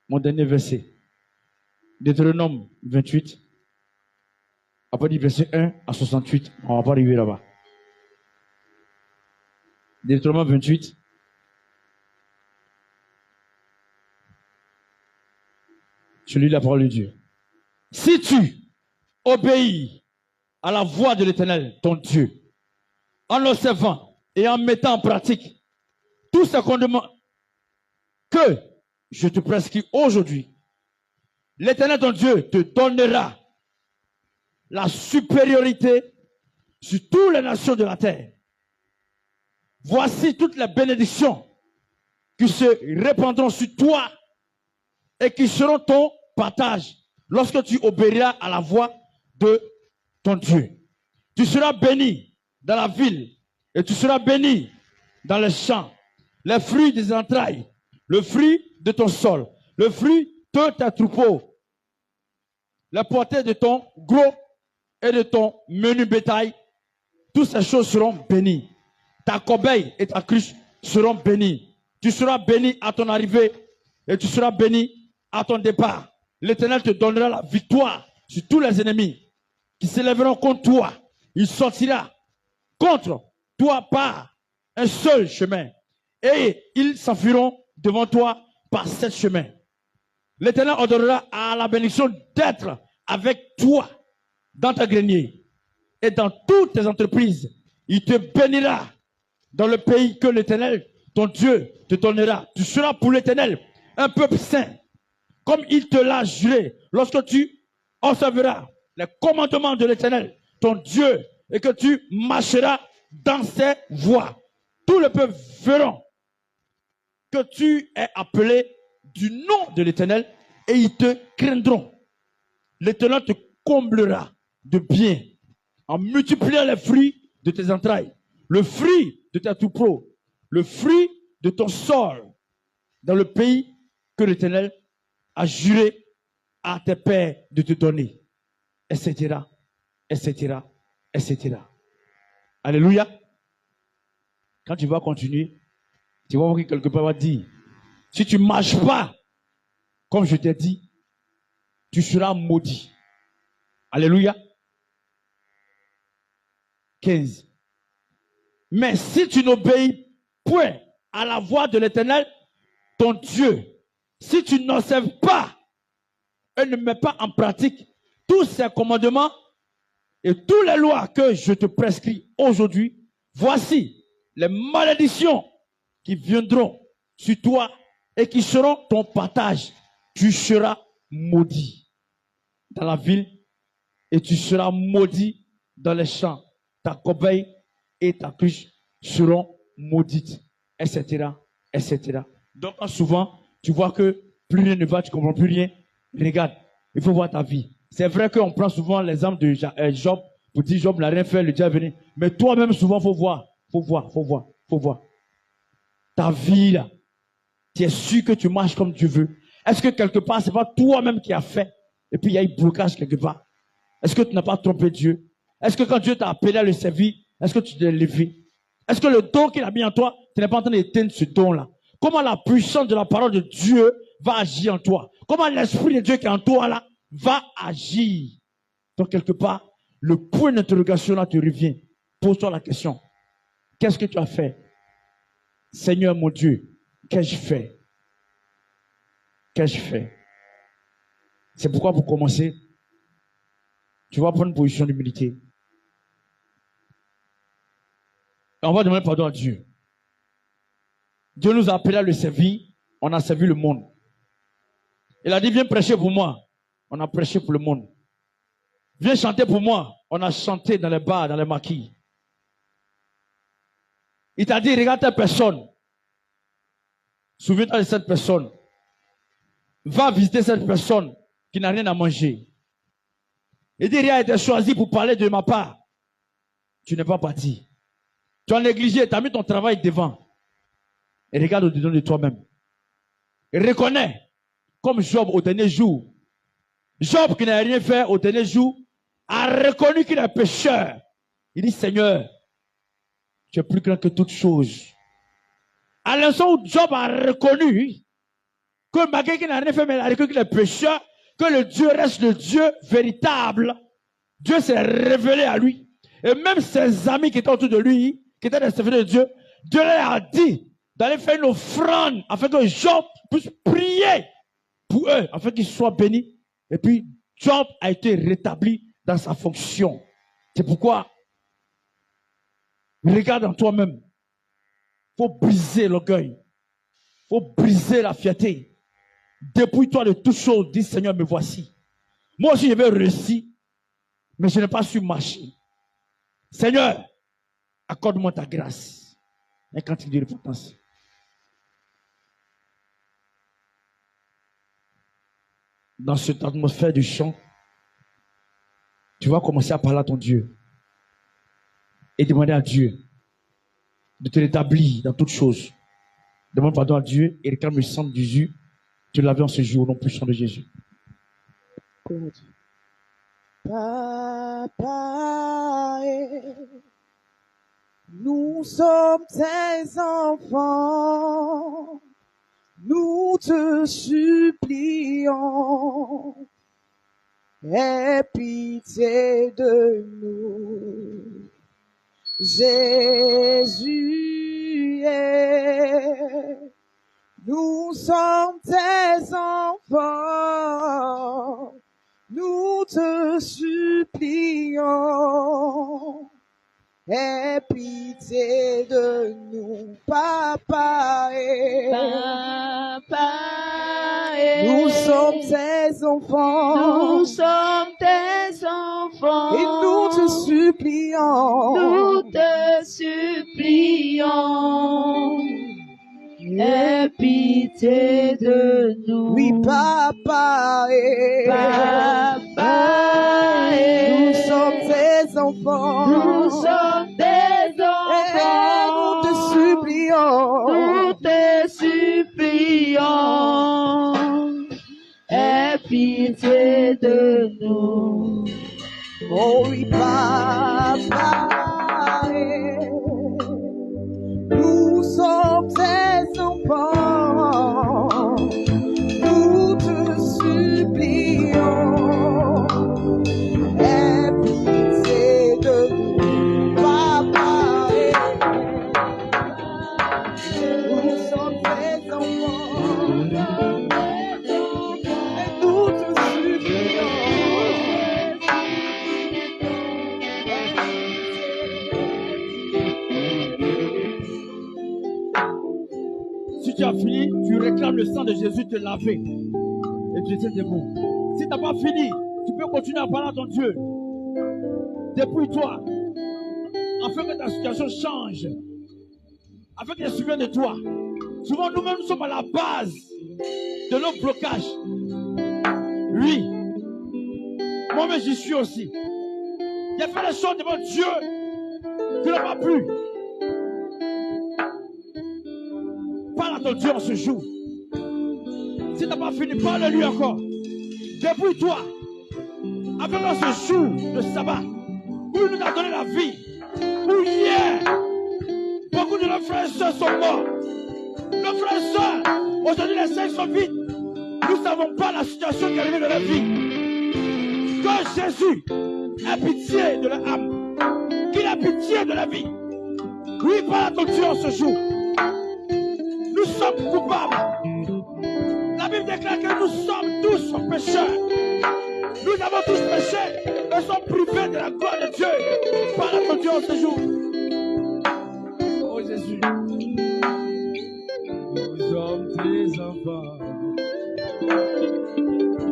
A: Mon dernier verset. Deutéronome 28. Après du verset 1 à 68. On ne va pas arriver là-bas. Deutéronome 28. Je lis la parole de Dieu. Si tu obéis à la voix de l'Éternel, ton Dieu, en observant et en mettant en pratique tous ces commandements que je te prescris aujourd'hui, l'Éternel, ton Dieu, te donnera la supériorité sur toutes les nations de la terre. Voici toutes les bénédictions qui se répandront sur toi et qui seront ton partage lorsque tu obéiras à la voix de ton Dieu. Tu seras béni dans la ville et tu seras béni dans les champs. Les fruits des entrailles, le fruit de ton sol, le fruit de tes troupeaux, la portée de ton gros et de ton menu bétail, toutes ces choses seront bénies. Ta corbeille et ta cruche seront bénies. Tu seras béni à ton arrivée et tu seras béni à ton départ. L'Éternel te donnera la victoire sur tous les ennemis qui s'élèveront contre toi. Il sortira contre toi par un seul chemin et ils s'enfuiront devant toi par 7 chemins. L'Éternel ordonnera à la bénédiction d'être avec toi dans ta grenier et dans toutes tes entreprises. Il te bénira dans le pays que l'Éternel, ton Dieu, te donnera. Tu seras pour l'Éternel un peuple saint, comme il te l'a juré, lorsque tu observeras les commandements de l'Éternel, ton Dieu, et que tu marcheras dans ses voies. Tout le peuple verront que tu es appelé du nom de l'Éternel et ils te craindront. L'Éternel te comblera de bien en multipliant les fruits de tes entrailles, le fruit de tes troupeaux, le fruit de ton sol dans le pays que l'Éternel a juré à tes pères de te donner, etc., etc., etc. Alléluia. Quand tu vas continuer, tu vas voir que quelque part va dire, si tu ne marches pas, comme je t'ai dit, tu seras maudit. Alléluia. 15. Mais si tu n'obéis point à la voix de l'Éternel, ton Dieu, si tu n'observes pas et ne mets pas en pratique tous ces commandements et toutes les lois que je te prescris aujourd'hui, voici les malédictions qui viendront sur toi et qui seront ton partage. Tu seras maudit dans la ville et tu seras maudit dans les champs. Ta corbeille et ta cruche seront maudites, etc., etc. Donc, souvent, tu vois que plus rien ne va, tu ne comprends plus rien. Regarde, il faut voir ta vie. C'est vrai qu'on prend souvent l'exemple de Job pour dire Job n'a rien fait, le diable est venu. Mais toi-même, souvent, il faut voir. Ta vie, là, tu es sûr que tu marches comme tu veux. Est-ce que quelque part, ce n'est pas toi-même qui as fait et puis il y a eu blocage quelque part? Est-ce que tu n'as pas trompé Dieu? Est-ce que quand Dieu t'a appelé à le servir, est-ce que tu t'es levé? Est-ce que le don qu'il a mis en toi, tu n'es pas en train d'éteindre ce don-là? Comment la puissance de la parole de Dieu va agir en toi? Comment l'Esprit de Dieu qui est en toi là va agir? Donc quelque part, le point d'interrogation là te revient. Pose-toi la question. Qu'est-ce que tu as fait? Seigneur mon Dieu, qu'ai-je fait? Qu'ai-je fait? C'est pourquoi pour commencer, tu vas prendre une position d'humilité. Et on va demander pardon à Dieu. Dieu nous a appelés à le servir. On a servi le monde. Il a dit, viens prêcher pour moi. On a prêché pour le monde. Viens chanter pour moi. On a chanté dans les bars, dans les maquis. Il t'a dit, regarde telle personne. Souviens-toi de cette personne. Va visiter cette personne qui n'a rien à manger. Il dit, rien a été choisi pour parler de ma part. Tu n'es pas parti. Tu as négligé, tu as mis ton travail devant. Et regarde au-dedans de toi-même. Et reconnais, comme Job au dernier jour, Job qui n'a rien fait au dernier jour, a reconnu qu'il est pécheur. Il dit, Seigneur, tu es plus grand que toute chose. À l'instant où Job a reconnu que malgré qu'il n'a rien fait, mais il a reconnu qu'il est pécheur, que le Dieu reste le Dieu véritable, Dieu s'est révélé à lui. Et même ses amis qui étaient autour de lui, qui étaient des serviteurs de Dieu, Dieu leur a dit d'aller faire une offrande afin que Job puisse prier pour eux, afin qu'ils soient bénis. Et puis, Job a été rétabli dans sa fonction. C'est pourquoi, regarde en toi-même. Il faut briser l'orgueil. Il faut briser la fierté. Dépouille-toi de toutes choses. Dis, Seigneur, me voici. Moi aussi, je vais réussir, mais je n'ai pas su marcher. Seigneur, accorde-moi ta grâce. Et quand il dit repentance. Dans cette atmosphère du chant, tu vas commencer à parler à ton Dieu et demander à Dieu de te rétablir dans toutes choses. Demande pardon à Dieu et réclame le sang de Jésus. Tu l'avais en ce jour, non puissant de Jésus.
B: Papa, nous sommes tes enfants. Nous te supplions, aie pitié de nous. Jésus, nous sommes tes enfants. Nous te supplions, aie pitié de nous, papa. Nous sommes tes enfants.
F: Nous sommes tes enfants.
B: Et nous te supplions.
F: Nous te supplions. Aie pitié de nous.
B: Oui, papa. Nous sommes tes enfants.
F: Nous sommes tes enfants.
B: Nous te supplions.
F: Nous te supplions. Aie pitié de nous.
B: Oh oui, papa. Nous sommes tes enfants. Nous te supplions. Aie pitié de nous, papa. Nous sommes tes enfants. Et nous te supplions.
A: Si tu as fini, tu réclames le sang de Jésus te laver. Et tu étais debout. Si tu n'as pas fini, tu peux continuer à parler à ton Dieu. Dépouille-toi. Afin que ta situation change. Afin qu'il se souvienne de toi. Souvent, nous-mêmes sommes à la base de nos blocages. Oui. Moi-même, j'y suis aussi. J'ai fait des choses devant Dieu qui n'ont pas plu. Parle à ton Dieu en ce jour. Si tu n'as pas fini, parle-lui encore. Débrouille-toi. Avec dans ce jour de sabbat, où il nous a donné la vie, où hier, beaucoup de nos frères et sœurs sont morts. Nos frères et sœurs, aujourd'hui les saints sont vides. Nous ne savons pas la situation qui est arrivée dans leur vie. Que Jésus ait pitié de leur âme. Qu'il ait pitié de la vie. Oui, parle à ton Dieu en ce jour. Nous sommes coupables. La Bible déclare que nous sommes tous pécheurs. Nous avons tous péché et sommes privés de la gloire de Dieu. Parle à ton Dieu en ce jour. Oh Jésus. Nous sommes tes enfants.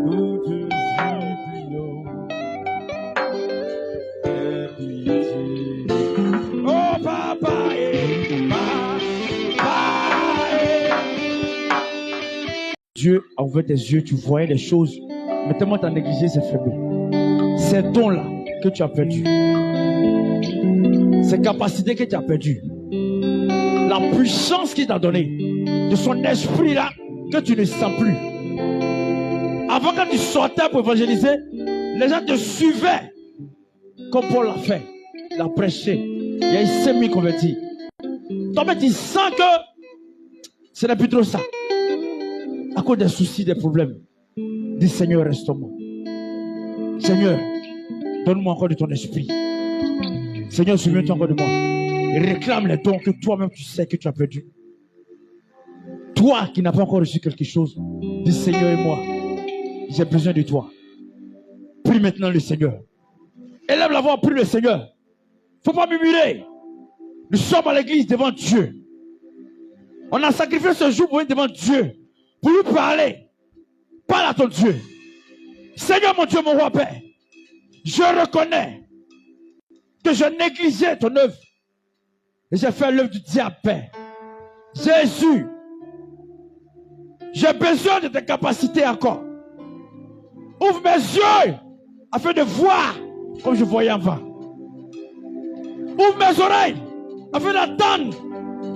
A: Nous te supplions. Aie pitié. Oh papa Dieu a ouvert tes yeux, tu voyais les choses, mais tellement tu as négligé ces faiblesses. Ces dons-là que tu as perdus, ces capacités que tu as perdues, la puissance qu'il t'a donnée, de son esprit-là que tu ne sens plus. Avant, quand tu sortais pour évangéliser, les gens te suivaient comme Paul l'a fait. Il a prêché. Il y a eu 5000 convertis. Toi, tu sens que ce n'est plus trop ça. À cause des soucis, des problèmes. Dis Seigneur, reste-moi. Seigneur, donne-moi encore de ton esprit. Seigneur, souviens-toi encore de moi. Et réclame les dons que toi-même tu sais que tu as perdu. Toi qui n'as pas encore reçu quelque chose, dis Seigneur et moi, j'ai besoin de toi. Prie maintenant le Seigneur. Élève la voix, prie le Seigneur. Il ne faut pas murmurer. Nous sommes à l'église devant Dieu. On a sacrifié ce jour pour venir devant Dieu. Pour lui parler. Parle à ton Dieu. Seigneur mon Dieu, mon roi Père. Je reconnais que je négligeais ton œuvre. Et j'ai fait l'œuvre du diable, Père. Jésus, j'ai besoin de tes capacités encore. Ouvre mes yeux afin de voir comme je voyais avant. Ouvre mes oreilles afin d'entendre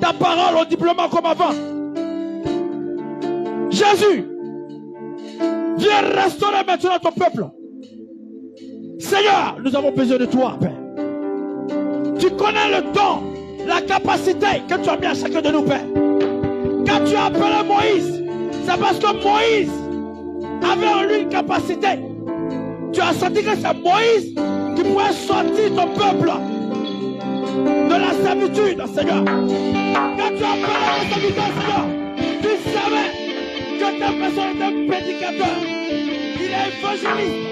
A: ta parole audiblement comme avant. Jésus, viens restaurer maintenant ton peuple. Seigneur, nous avons besoin de toi, Père. Tu connais le don, la capacité que tu as mis à chacun de nous, Père. Quand tu as appelé Moïse, c'est parce que Moïse avait en lui une capacité. Tu as senti que c'est Moïse qui pouvait sortir ton peuple de la servitude, Seigneur. Quand tu as appelé la servitude, Seigneur, tu savais que ta personne est un prédicateur. Il est évangéliste.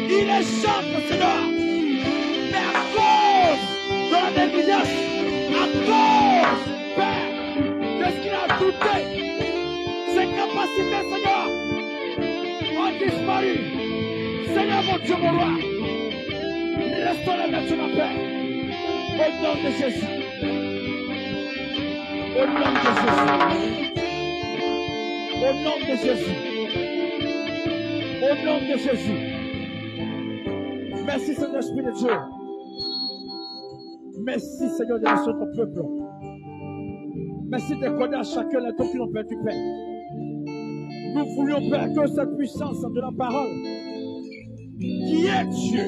A: Il est chante, Seigneur. Mais à cause de la négligence, à cause, Père, de ce qu'il a douté, ses capacités, Seigneur, ont disparu. Seigneur, mon Dieu, mon roi, restaure maintenant, Père, au nom de Jésus. Au nom de Jésus. Au nom de Jésus. Au nom de Jésus. Merci, Seigneur, Esprit de Dieu. Merci, Seigneur, de restaurer ton peuple. Merci d'accorder à chacun les dons qui l'ont perdu, Père. Nous voulions, Père, que cette puissance de la parole, qui est Dieu,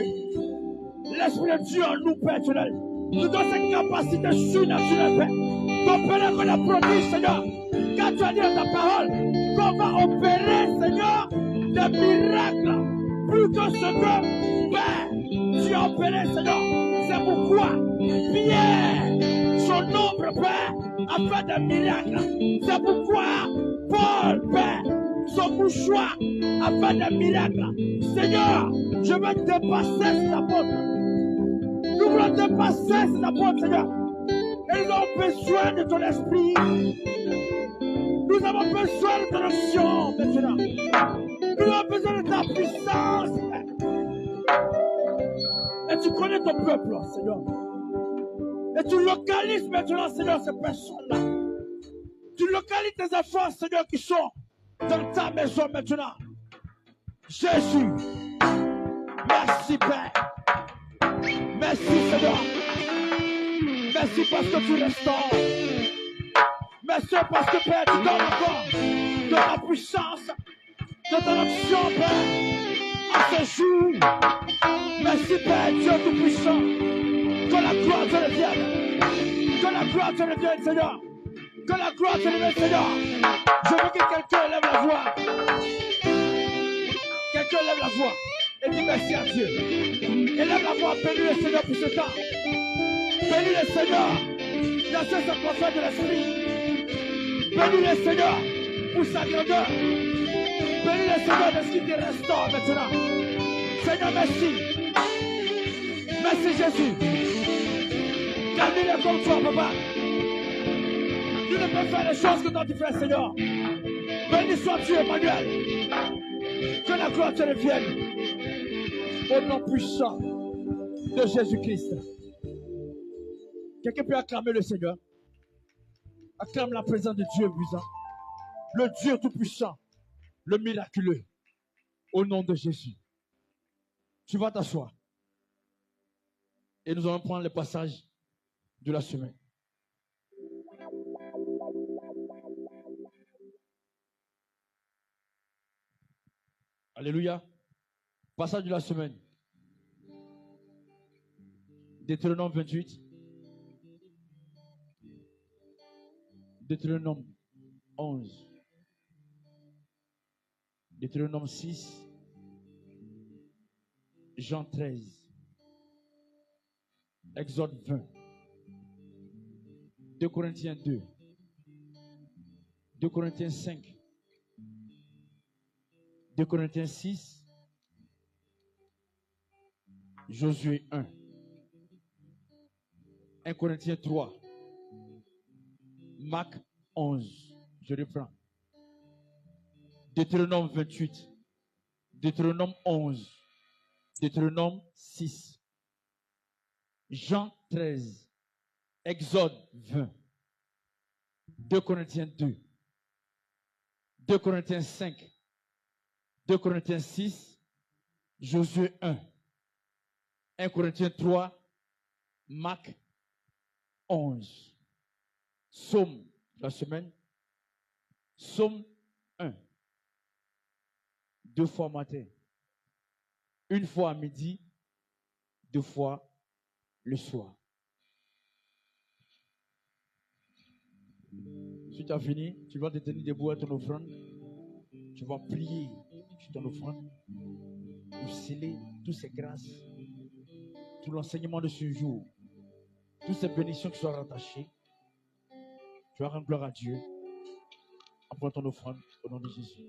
A: l'Esprit de Dieu en nous, Père éternel, nous donne cette capacité surnaturelle, Père. Ton Père qu'on a produit, Seigneur, quand tu as dit dans ta parole, qu'on va opérer, Seigneur, des miracles, plus que ce que, Père, tu as opéré, Seigneur. C'est pourquoi Pierre, son ombre, Père, a fait des miracles. C'est pourquoi Paul, Père, son mouchoir a fait des miracles. Seigneur, je veux dépasser ces apôtres. Nous voulons dépasser ces apôtres, Seigneur. Et nous avons besoin de ton esprit. Nous avons besoin de ton action maintenant. Nous avons besoin de ta puissance. Et tu connais ton peuple, Seigneur. Et tu localises maintenant, Seigneur, ces personnes-là. Tu localises tes enfants, Seigneur, qui sont dans ta maison maintenant. Jésus, merci, Père. Merci, Seigneur. Merci parce que tu restaures. Merci parce que, Père, tu donnes encore de ta puissance, de ton action, Père, à ce jour. Merci, Père, Dieu Tout-Puissant. Que la gloire te revienne. Que la gloire te revienne, Seigneur. Que la gloire te revienne, Seigneur. Je veux que quelqu'un lève la voix. Quelqu'un lève la voix et dit merci à Dieu. Et lève la voix, bénis le Seigneur pour ce temps. Bénis le Seigneur dans ce prophète de l'Esprit. Bénis le Seigneur pour sa grandeur. Bénis le Seigneur de ce qui te restaure maintenant. Seigneur, merci. Merci Jésus. Calme-les comme toi, papa. Tu ne peux faire les choses que toi tu fais, Seigneur. Béni sois Dieu, Emmanuel. Que la gloire te revienne. Au nom puissant de Jésus-Christ. Quelqu'un peut acclamer le Seigneur. Acclame la présence de Dieu puissant. Le Dieu tout-puissant. Le miraculeux. Au nom de Jésus. Tu vas t'asseoir. Et nous allons prendre le passage de la semaine. Alléluia. Passage de la semaine. Deutéronome 28. Deutéronome 11. Deutéronome 6. Jean 13. Exode 20. 2 Corinthiens 2. 2 Corinthiens 5. 2 Corinthiens 6. Josué 1. 1 Corinthiens 3. Marc 11. Je reprends. Deutéronome 28. Deutéronome 11. Deutéronome 6. Jean 13. Exode 20. 2 Corinthiens 2. 2 Corinthiens 5. 2 Corinthiens 6. Josué 1. 1 Corinthiens 3. Marc 11. Psaume de la semaine. Psaume 1. 2 fois matin. 1 fois à midi. 2 fois le soir. Si tu as fini, tu vas te tenir debout à ton offrande. Tu vas prier sur ton offrande pour sceller toutes ces grâces, tout l'enseignement de ce jour, toutes ces bénédictions qui sont rattachées. Tu vas rendre gloire à Dieu en prenant ton offrande au nom de Jésus.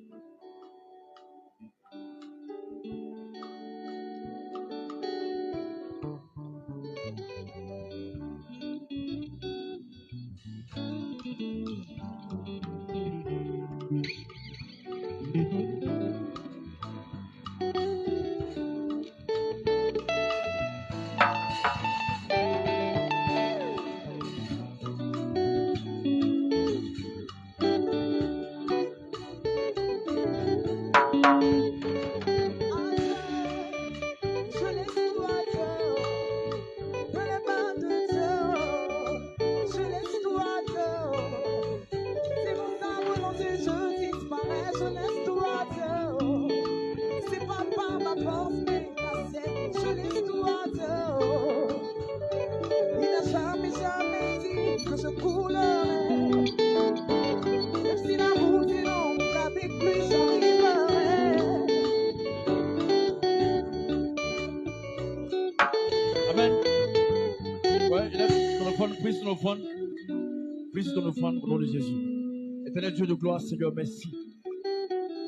A: Prie ton offrande au nom de Jésus. Éternel Dieu de gloire, Seigneur, merci.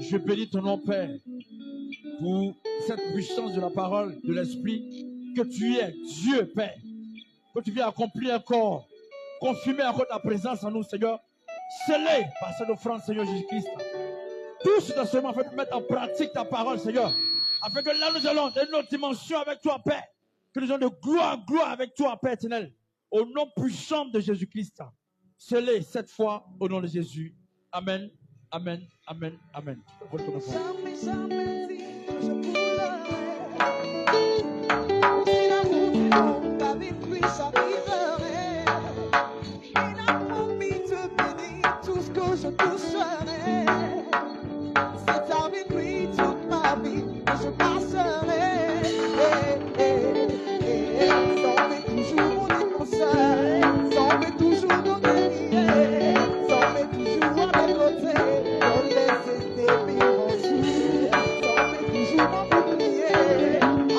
A: Je bénis ton nom, Père, pour cette puissance de la parole, de l'Esprit, que tu es Dieu, Père, que tu viens accomplir encore, confirmer encore ta présence en nous, Seigneur, scellé par cette offrande, Seigneur Jésus-Christ. Tout ce seulement afin de mettre en pratique ta parole, Seigneur, afin que là nous allons dans une autre dimension avec toi, Père, que nous allons de gloire en gloire avec toi, Père éternel, au nom puissant de Jésus-Christ. Scellé cette fois au nom de Jésus. Amen, amen, amen, amen.
B: Tout ce que je toucherai, c'est avec lui toute ma vie que je passerai. Sauver toujours mon innocence, sauver toujours nos guerriers, sauver toujours à mes côtés, pour laisser tes mon jour, sauver toujours mon bouclier.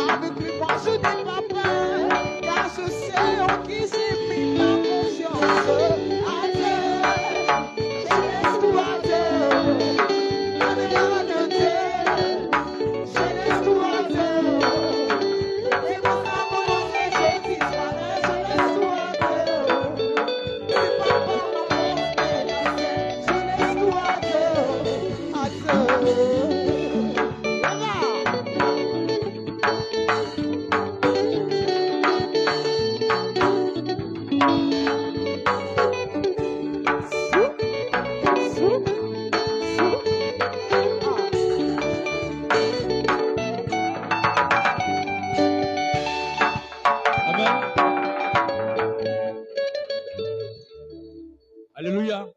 B: Avec lui, moi je n'ai pas peur, car je sais en qui j'ai mis ma confiance.
A: Alléluia.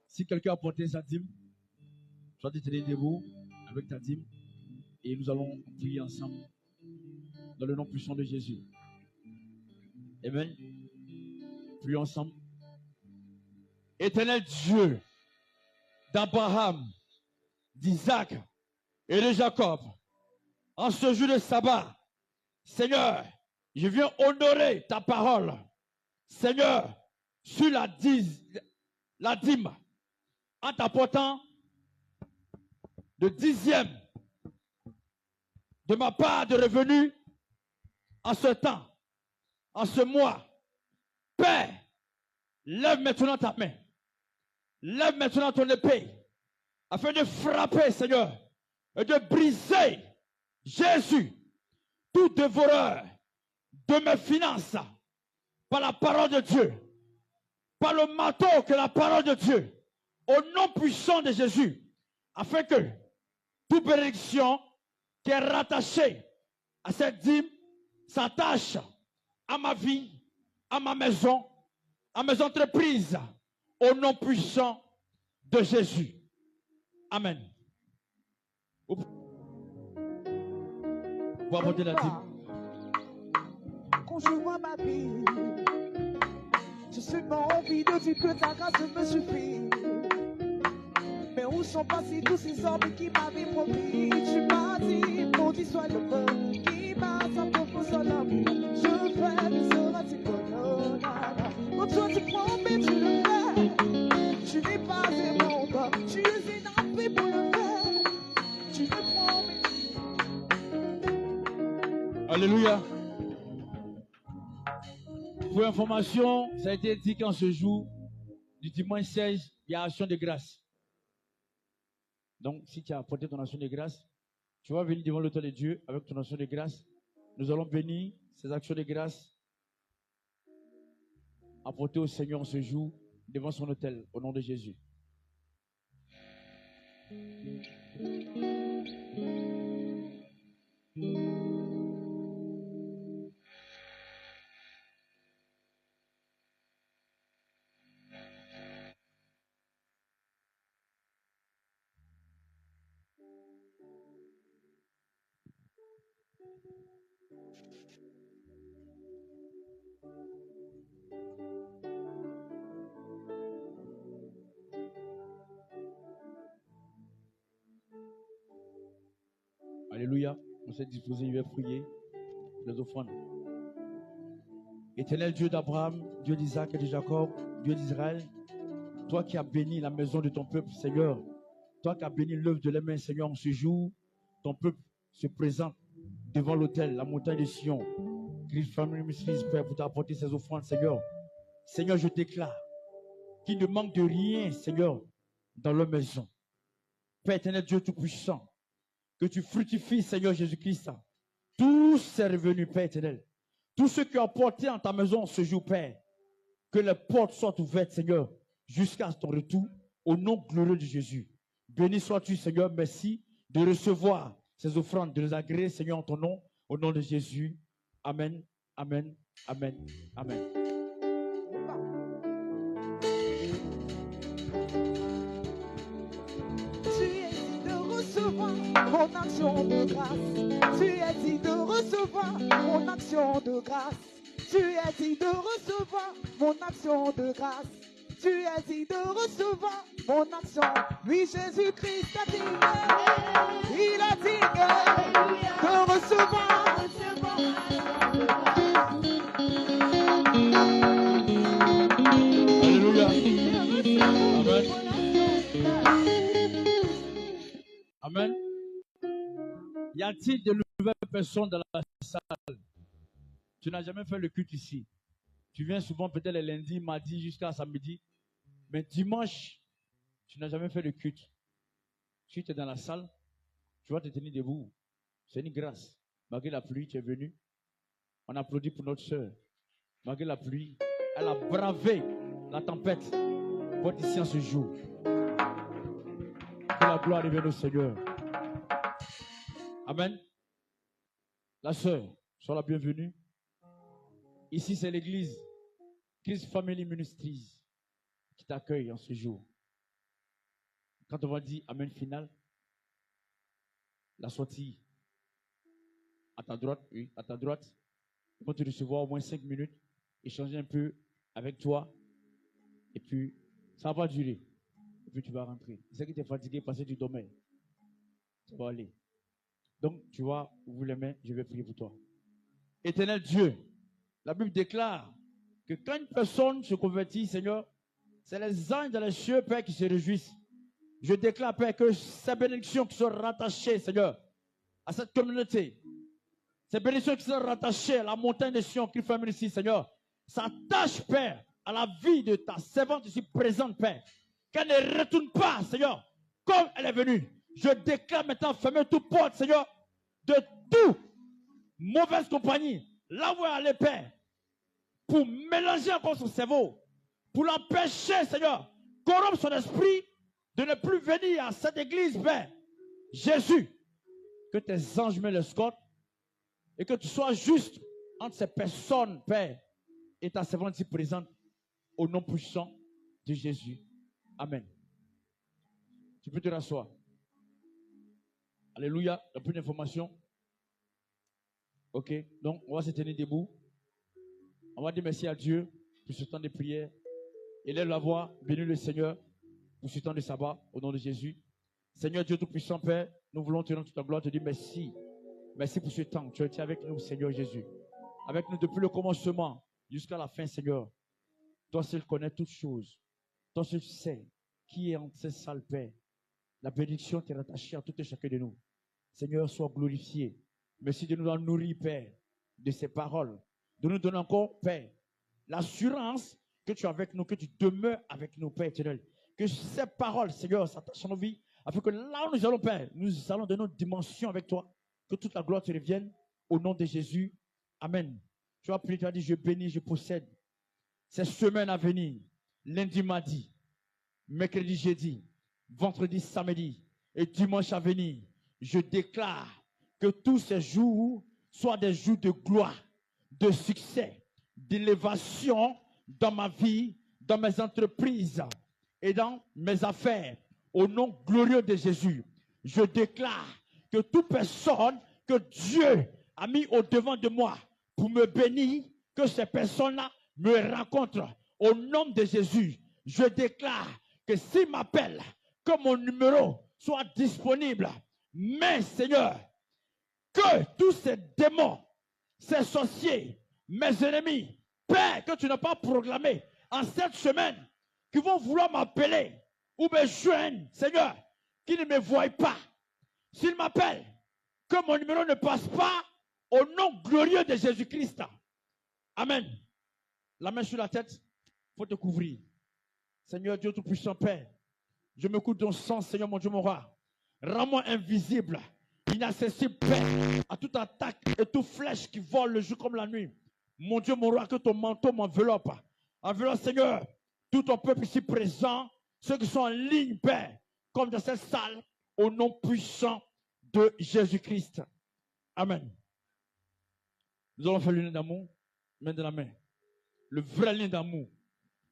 A: Si quelqu'un a porté sa dîme, soit tu te tenir debout avec ta dîme. Et nous allons prier ensemble dans le nom puissant de Jésus. Amen. Prions ensemble. Éternel Dieu d'Abraham, d'Isaac et de Jacob, en ce jour de sabbat, Seigneur, je viens honorer ta parole. Seigneur, sur la dîme, en t'apportant le 10e de ma part de revenus en ce temps, en ce mois. Père, lève maintenant ta main. Lève maintenant ton épée, afin de frapper, Seigneur, et de briser, Jésus, tout dévoreur de mes finances, par la parole de Dieu, par le marteau que la parole de Dieu, au nom puissant de Jésus, afin que toute bénédiction qui est rattachée à cette dîme s'attache à ma vie, à ma maison, à mes entreprises, au nom puissant de Jésus. Amen. Vous pouvez apporter la dîme.
B: Quand je vois ma vie, j'ai seulement envie de dire que ta grâce me suffit. Mais où sont passés tous ces hommes qui m'avaient promis? Tu m'as dit, maudit soit le feu qui passe à propos de l'amour. Je fais, mais sera-t-il bonheur? Quand toi tu promets, tu le fais. Tu n'es pas aimant, tu es énervé pour le faire. Tu me promets.
A: Alléluia. Pour information, ça a été dit qu'en ce jour du dimanche 16, il y a action de grâce. Donc, si tu as apporté ton action de grâce, tu vas venir devant l'autel de Dieu avec ton action de grâce. Nous allons bénir ces actions de grâce apportées au Seigneur en ce jour devant son autel, au nom de Jésus. Alléluia. On s'est disposé, je vais prier les offrandes. Éternel Dieu d'Abraham, Dieu d'Isaac et de Jacob, Dieu d'Israël, toi qui as béni la maison de ton peuple, Seigneur, toi qui as béni l'œuvre de les mains, Seigneur, en ce jour, ton peuple se présente devant l'autel, la montagne de Sion. Christ, famille, Ministries, Père, pour t'apporter ces offrandes, Seigneur. Seigneur, je déclare qu'il ne manque de rien, Seigneur, dans leur maison. Père éternel, Dieu Tout-Puissant, que tu fructifies, Seigneur Jésus-Christ, tous ces revenus, Père éternel. Tous ceux qui ont porté en ta maison ce jour, Père, que les portes soient ouvertes, Seigneur, jusqu'à ton retour, au nom glorieux de Jésus. Béni sois-tu, Seigneur, merci de recevoir ces offrandes, de les agréer, Seigneur, en ton nom, au nom de Jésus. Amen, amen, amen, amen.
B: Mon action de grâce, tu es dit de recevoir mon action de grâce, tu es dit de recevoir mon action de grâce, tu es dit de recevoir mon action. Oui, Jésus-Christ a dit, il a dit de recevoir.
A: Alléluia. Amen. Amen. Y a-t-il de nouvelles personnes dans la salle? Tu n'as jamais fait le culte ici. Tu viens souvent peut-être les lundis, mardi jusqu'à samedi. Mais dimanche, tu n'as jamais fait le culte. Si tu es dans la salle, tu vas te tenir debout. C'est une grâce. Malgré la pluie, tu es venu. On applaudit pour notre soeur. Malgré la pluie, elle a bravé la tempête pour être ici en ce jour. Que la gloire revienne au Seigneur. Amen. La sœur, sois la bienvenue. Ici, c'est l'église Christ Family Ministries qui t'accueille en ce jour. Quand on va dire Amen final, la sortie À ta droite, oui, à ta droite. Ils vont te recevoir au moins 5 minutes, échanger un peu avec toi. Et puis, ça va durer. Et puis, tu vas rentrer. C'est que tu es fatigué parce que tu dormais. Ça va aller. Donc, tu vois, ouvre les mains, je vais prier pour toi. Éternel Dieu, la Bible déclare que quand une personne se convertit, Seigneur, c'est les anges dans les cieux, Père, qui se réjouissent. Je déclare, Père, que ces bénédictions qui sont rattachées, Seigneur, à cette communauté, ces bénédictions qui sont rattachées à la montagne de Sion qui fait ici, Seigneur, s'attachent, Père, à la vie de ta servante ici présente, Père. Qu'elle ne retourne pas, Seigneur, comme elle est venue. Je déclare maintenant, fermez toute porte, Seigneur, de toute mauvaise compagnie. Là où elle est allée, Père, pour mélanger encore son cerveau, pour l'empêcher, Seigneur, corrompre son esprit, de ne plus venir à cette église, Père. Jésus, que tes anges me l'escortent et que tu sois juste entre ces personnes, Père, et ta servante ici présente, au nom puissant de Jésus. Amen. Tu peux te rasseoir. Alléluia. Il y a plus d'informations. Ok. Donc, on va se tenir debout. On va dire merci à Dieu pour ce temps de prière. Élève la voix, bénis le Seigneur pour ce temps de sabbat, au nom de Jésus. Seigneur Dieu Tout-Puissant, Père, nous voulons te rendre toute la gloire, te dire merci. Merci pour ce temps. Tu as été avec nous, Seigneur Jésus. Avec nous depuis le commencement jusqu'à la fin, Seigneur. Toi seul connais toutes choses. Toi seul sais qui est en cette salle, Père. La bénédiction t'est rattachée à tout et chacun de nous. Seigneur, sois glorifié. Merci de nous en nourrir, Père, de ces paroles. De nous donner encore, Père, l'assurance que tu es avec nous, que tu demeures avec nous, Père éternel. Que ces paroles, Seigneur, s'attachent à nos vies, afin que là où nous allons, Père, nous allons de notre dimension avec toi. Que toute la gloire te revienne au nom de Jésus. Amen. Tu as prié, tu as dit, je bénis, je possède. Ces semaines à venir, lundi, mardi, mercredi, jeudi, vendredi, samedi et dimanche à venir, je déclare que tous ces jours soient des jours de gloire, de succès, d'élévation dans ma vie, dans mes entreprises et dans mes affaires. Au nom glorieux de Jésus, je déclare que toute personne que Dieu a mis au devant de moi pour me bénir, que ces personnes-là me rencontrent. Au nom de Jésus, je déclare que s'il m'appelle, que mon numéro soit disponible. Mais Seigneur, que tous ces démons, ces sorciers, mes ennemis, Père, que tu n'as pas proclamé en cette semaine, qui vont vouloir m'appeler ou me joindre, Seigneur, qui ne me voient pas. S'ils m'appellent, que mon numéro ne passe pas au nom glorieux de Jésus-Christ. Amen. La main sur la tête, il faut te couvrir. Seigneur Dieu Tout-Puissant, Père, je me couvre ton sang, Seigneur mon Dieu, mon roi. Rends-moi invisible, inaccessible, Père, à toute attaque et toute flèche qui vole le jour comme la nuit. Mon Dieu, mon roi, que ton manteau m'enveloppe. Enveloppe, Seigneur, tout ton peuple ici présent, ceux qui sont en ligne, Père, comme dans cette salle, au nom puissant de Jésus-Christ. Amen. Nous allons faire le lien d'amour, main dans la main. Le vrai lien d'amour.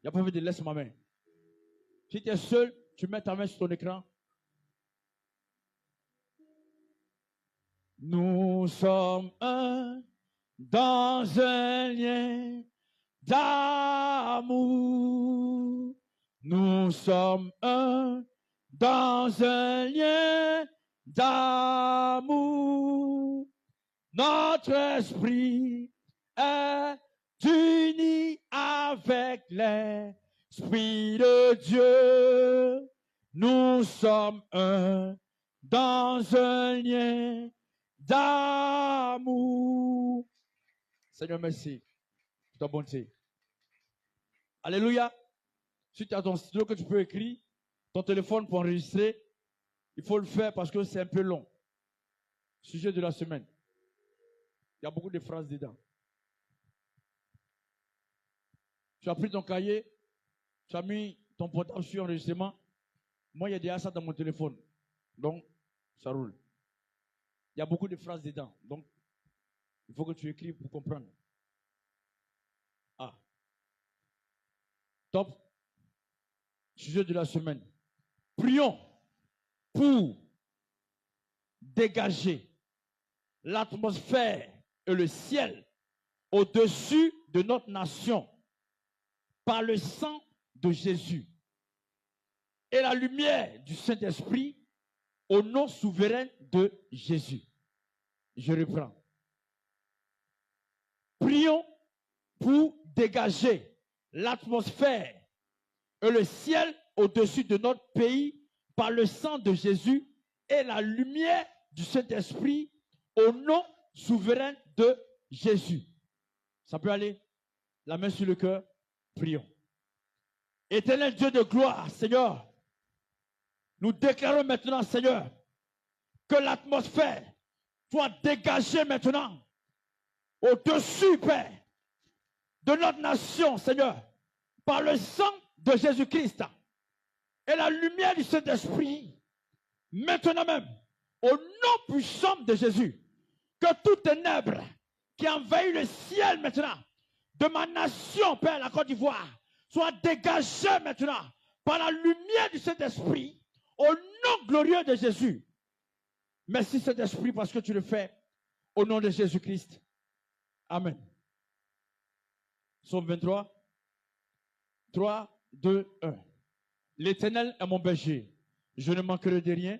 A: Il n'y a pas besoin de laisser ma main. Si tu es seul, tu mets ta main sur ton écran. Nous sommes un dans un lien d'amour. Nous sommes un dans un lien d'amour. Notre esprit est uni avec l'Esprit de Dieu. Nous sommes un dans un lien d'amour. Seigneur, merci pour ta bonté. Alléluia. Si tu as ton stylo que tu peux écrire, ton téléphone pour enregistrer, il faut le faire parce que c'est un peu long. Sujet de la semaine. Il y a beaucoup de phrases dedans. Tu as pris ton cahier, tu as mis ton portable sur enregistrement. Moi, il y a déjà ça dans mon téléphone. Donc, ça roule. Il y a beaucoup de phrases dedans. Donc, il faut que tu écrives pour comprendre. Ah. Top. Sujet de la semaine. Prions pour dégager l'atmosphère et le ciel au-dessus de notre nation par le sang de Jésus et la lumière du Saint-Esprit au nom souverain de Jésus. Je reprends. Prions pour dégager l'atmosphère et le ciel au-dessus de notre pays par le sang de Jésus et la lumière du Saint-Esprit au nom souverain de Jésus. Ça peut aller? La main sur le cœur, prions. Éternel Dieu de gloire, Seigneur, nous déclarons maintenant, Seigneur, que l'atmosphère soit dégagée maintenant au-dessus, Père, de notre nation, Seigneur, par le sang de Jésus-Christ et la lumière du Saint-Esprit, maintenant même, au nom puissant de Jésus, que tout ténèbre qui envahit le ciel maintenant, de ma nation, Père, la Côte d'Ivoire, soit dégagé maintenant par la lumière du Saint-Esprit, au nom glorieux de Jésus. Merci Saint-Esprit parce que tu le fais au nom de Jésus-Christ. Amen. Psaume 23. 3, 2, 1. L'Éternel est mon berger. Je ne manquerai de rien.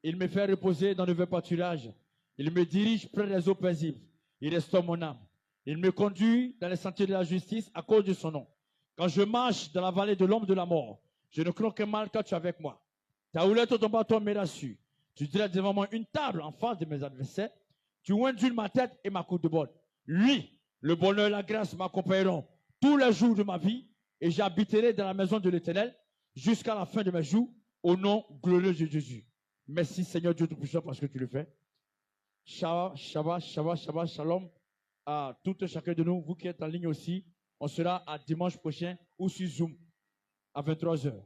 A: Il me fait reposer dans de verts pâturages. Il me dirige près des eaux paisibles. Il restaure mon âme. Il me conduit dans les sentiers de la justice à cause de son nom. Quand je marche dans la vallée de l'ombre de la mort, je ne crains aucun mal car tu es avec moi. Ta houlette, ton bâton me rassure. Tu dresses devant moi une table en face de mes adversaires. Tu oindules ma tête et ma coupe de bol. Lui, le bonheur et la grâce m'accompagneront tous les jours de ma vie et j'habiterai dans la maison de l'Éternel jusqu'à la fin de mes jours au nom glorieux de Jésus. Merci Seigneur Dieu Tout-Puissant parce que tu le fais. Shabbat, Shabbat, Shabbat, Shabbat, Shalom à tout et chacun de nous, vous qui êtes en ligne aussi. On sera à dimanche prochain ou sur Zoom à 23h.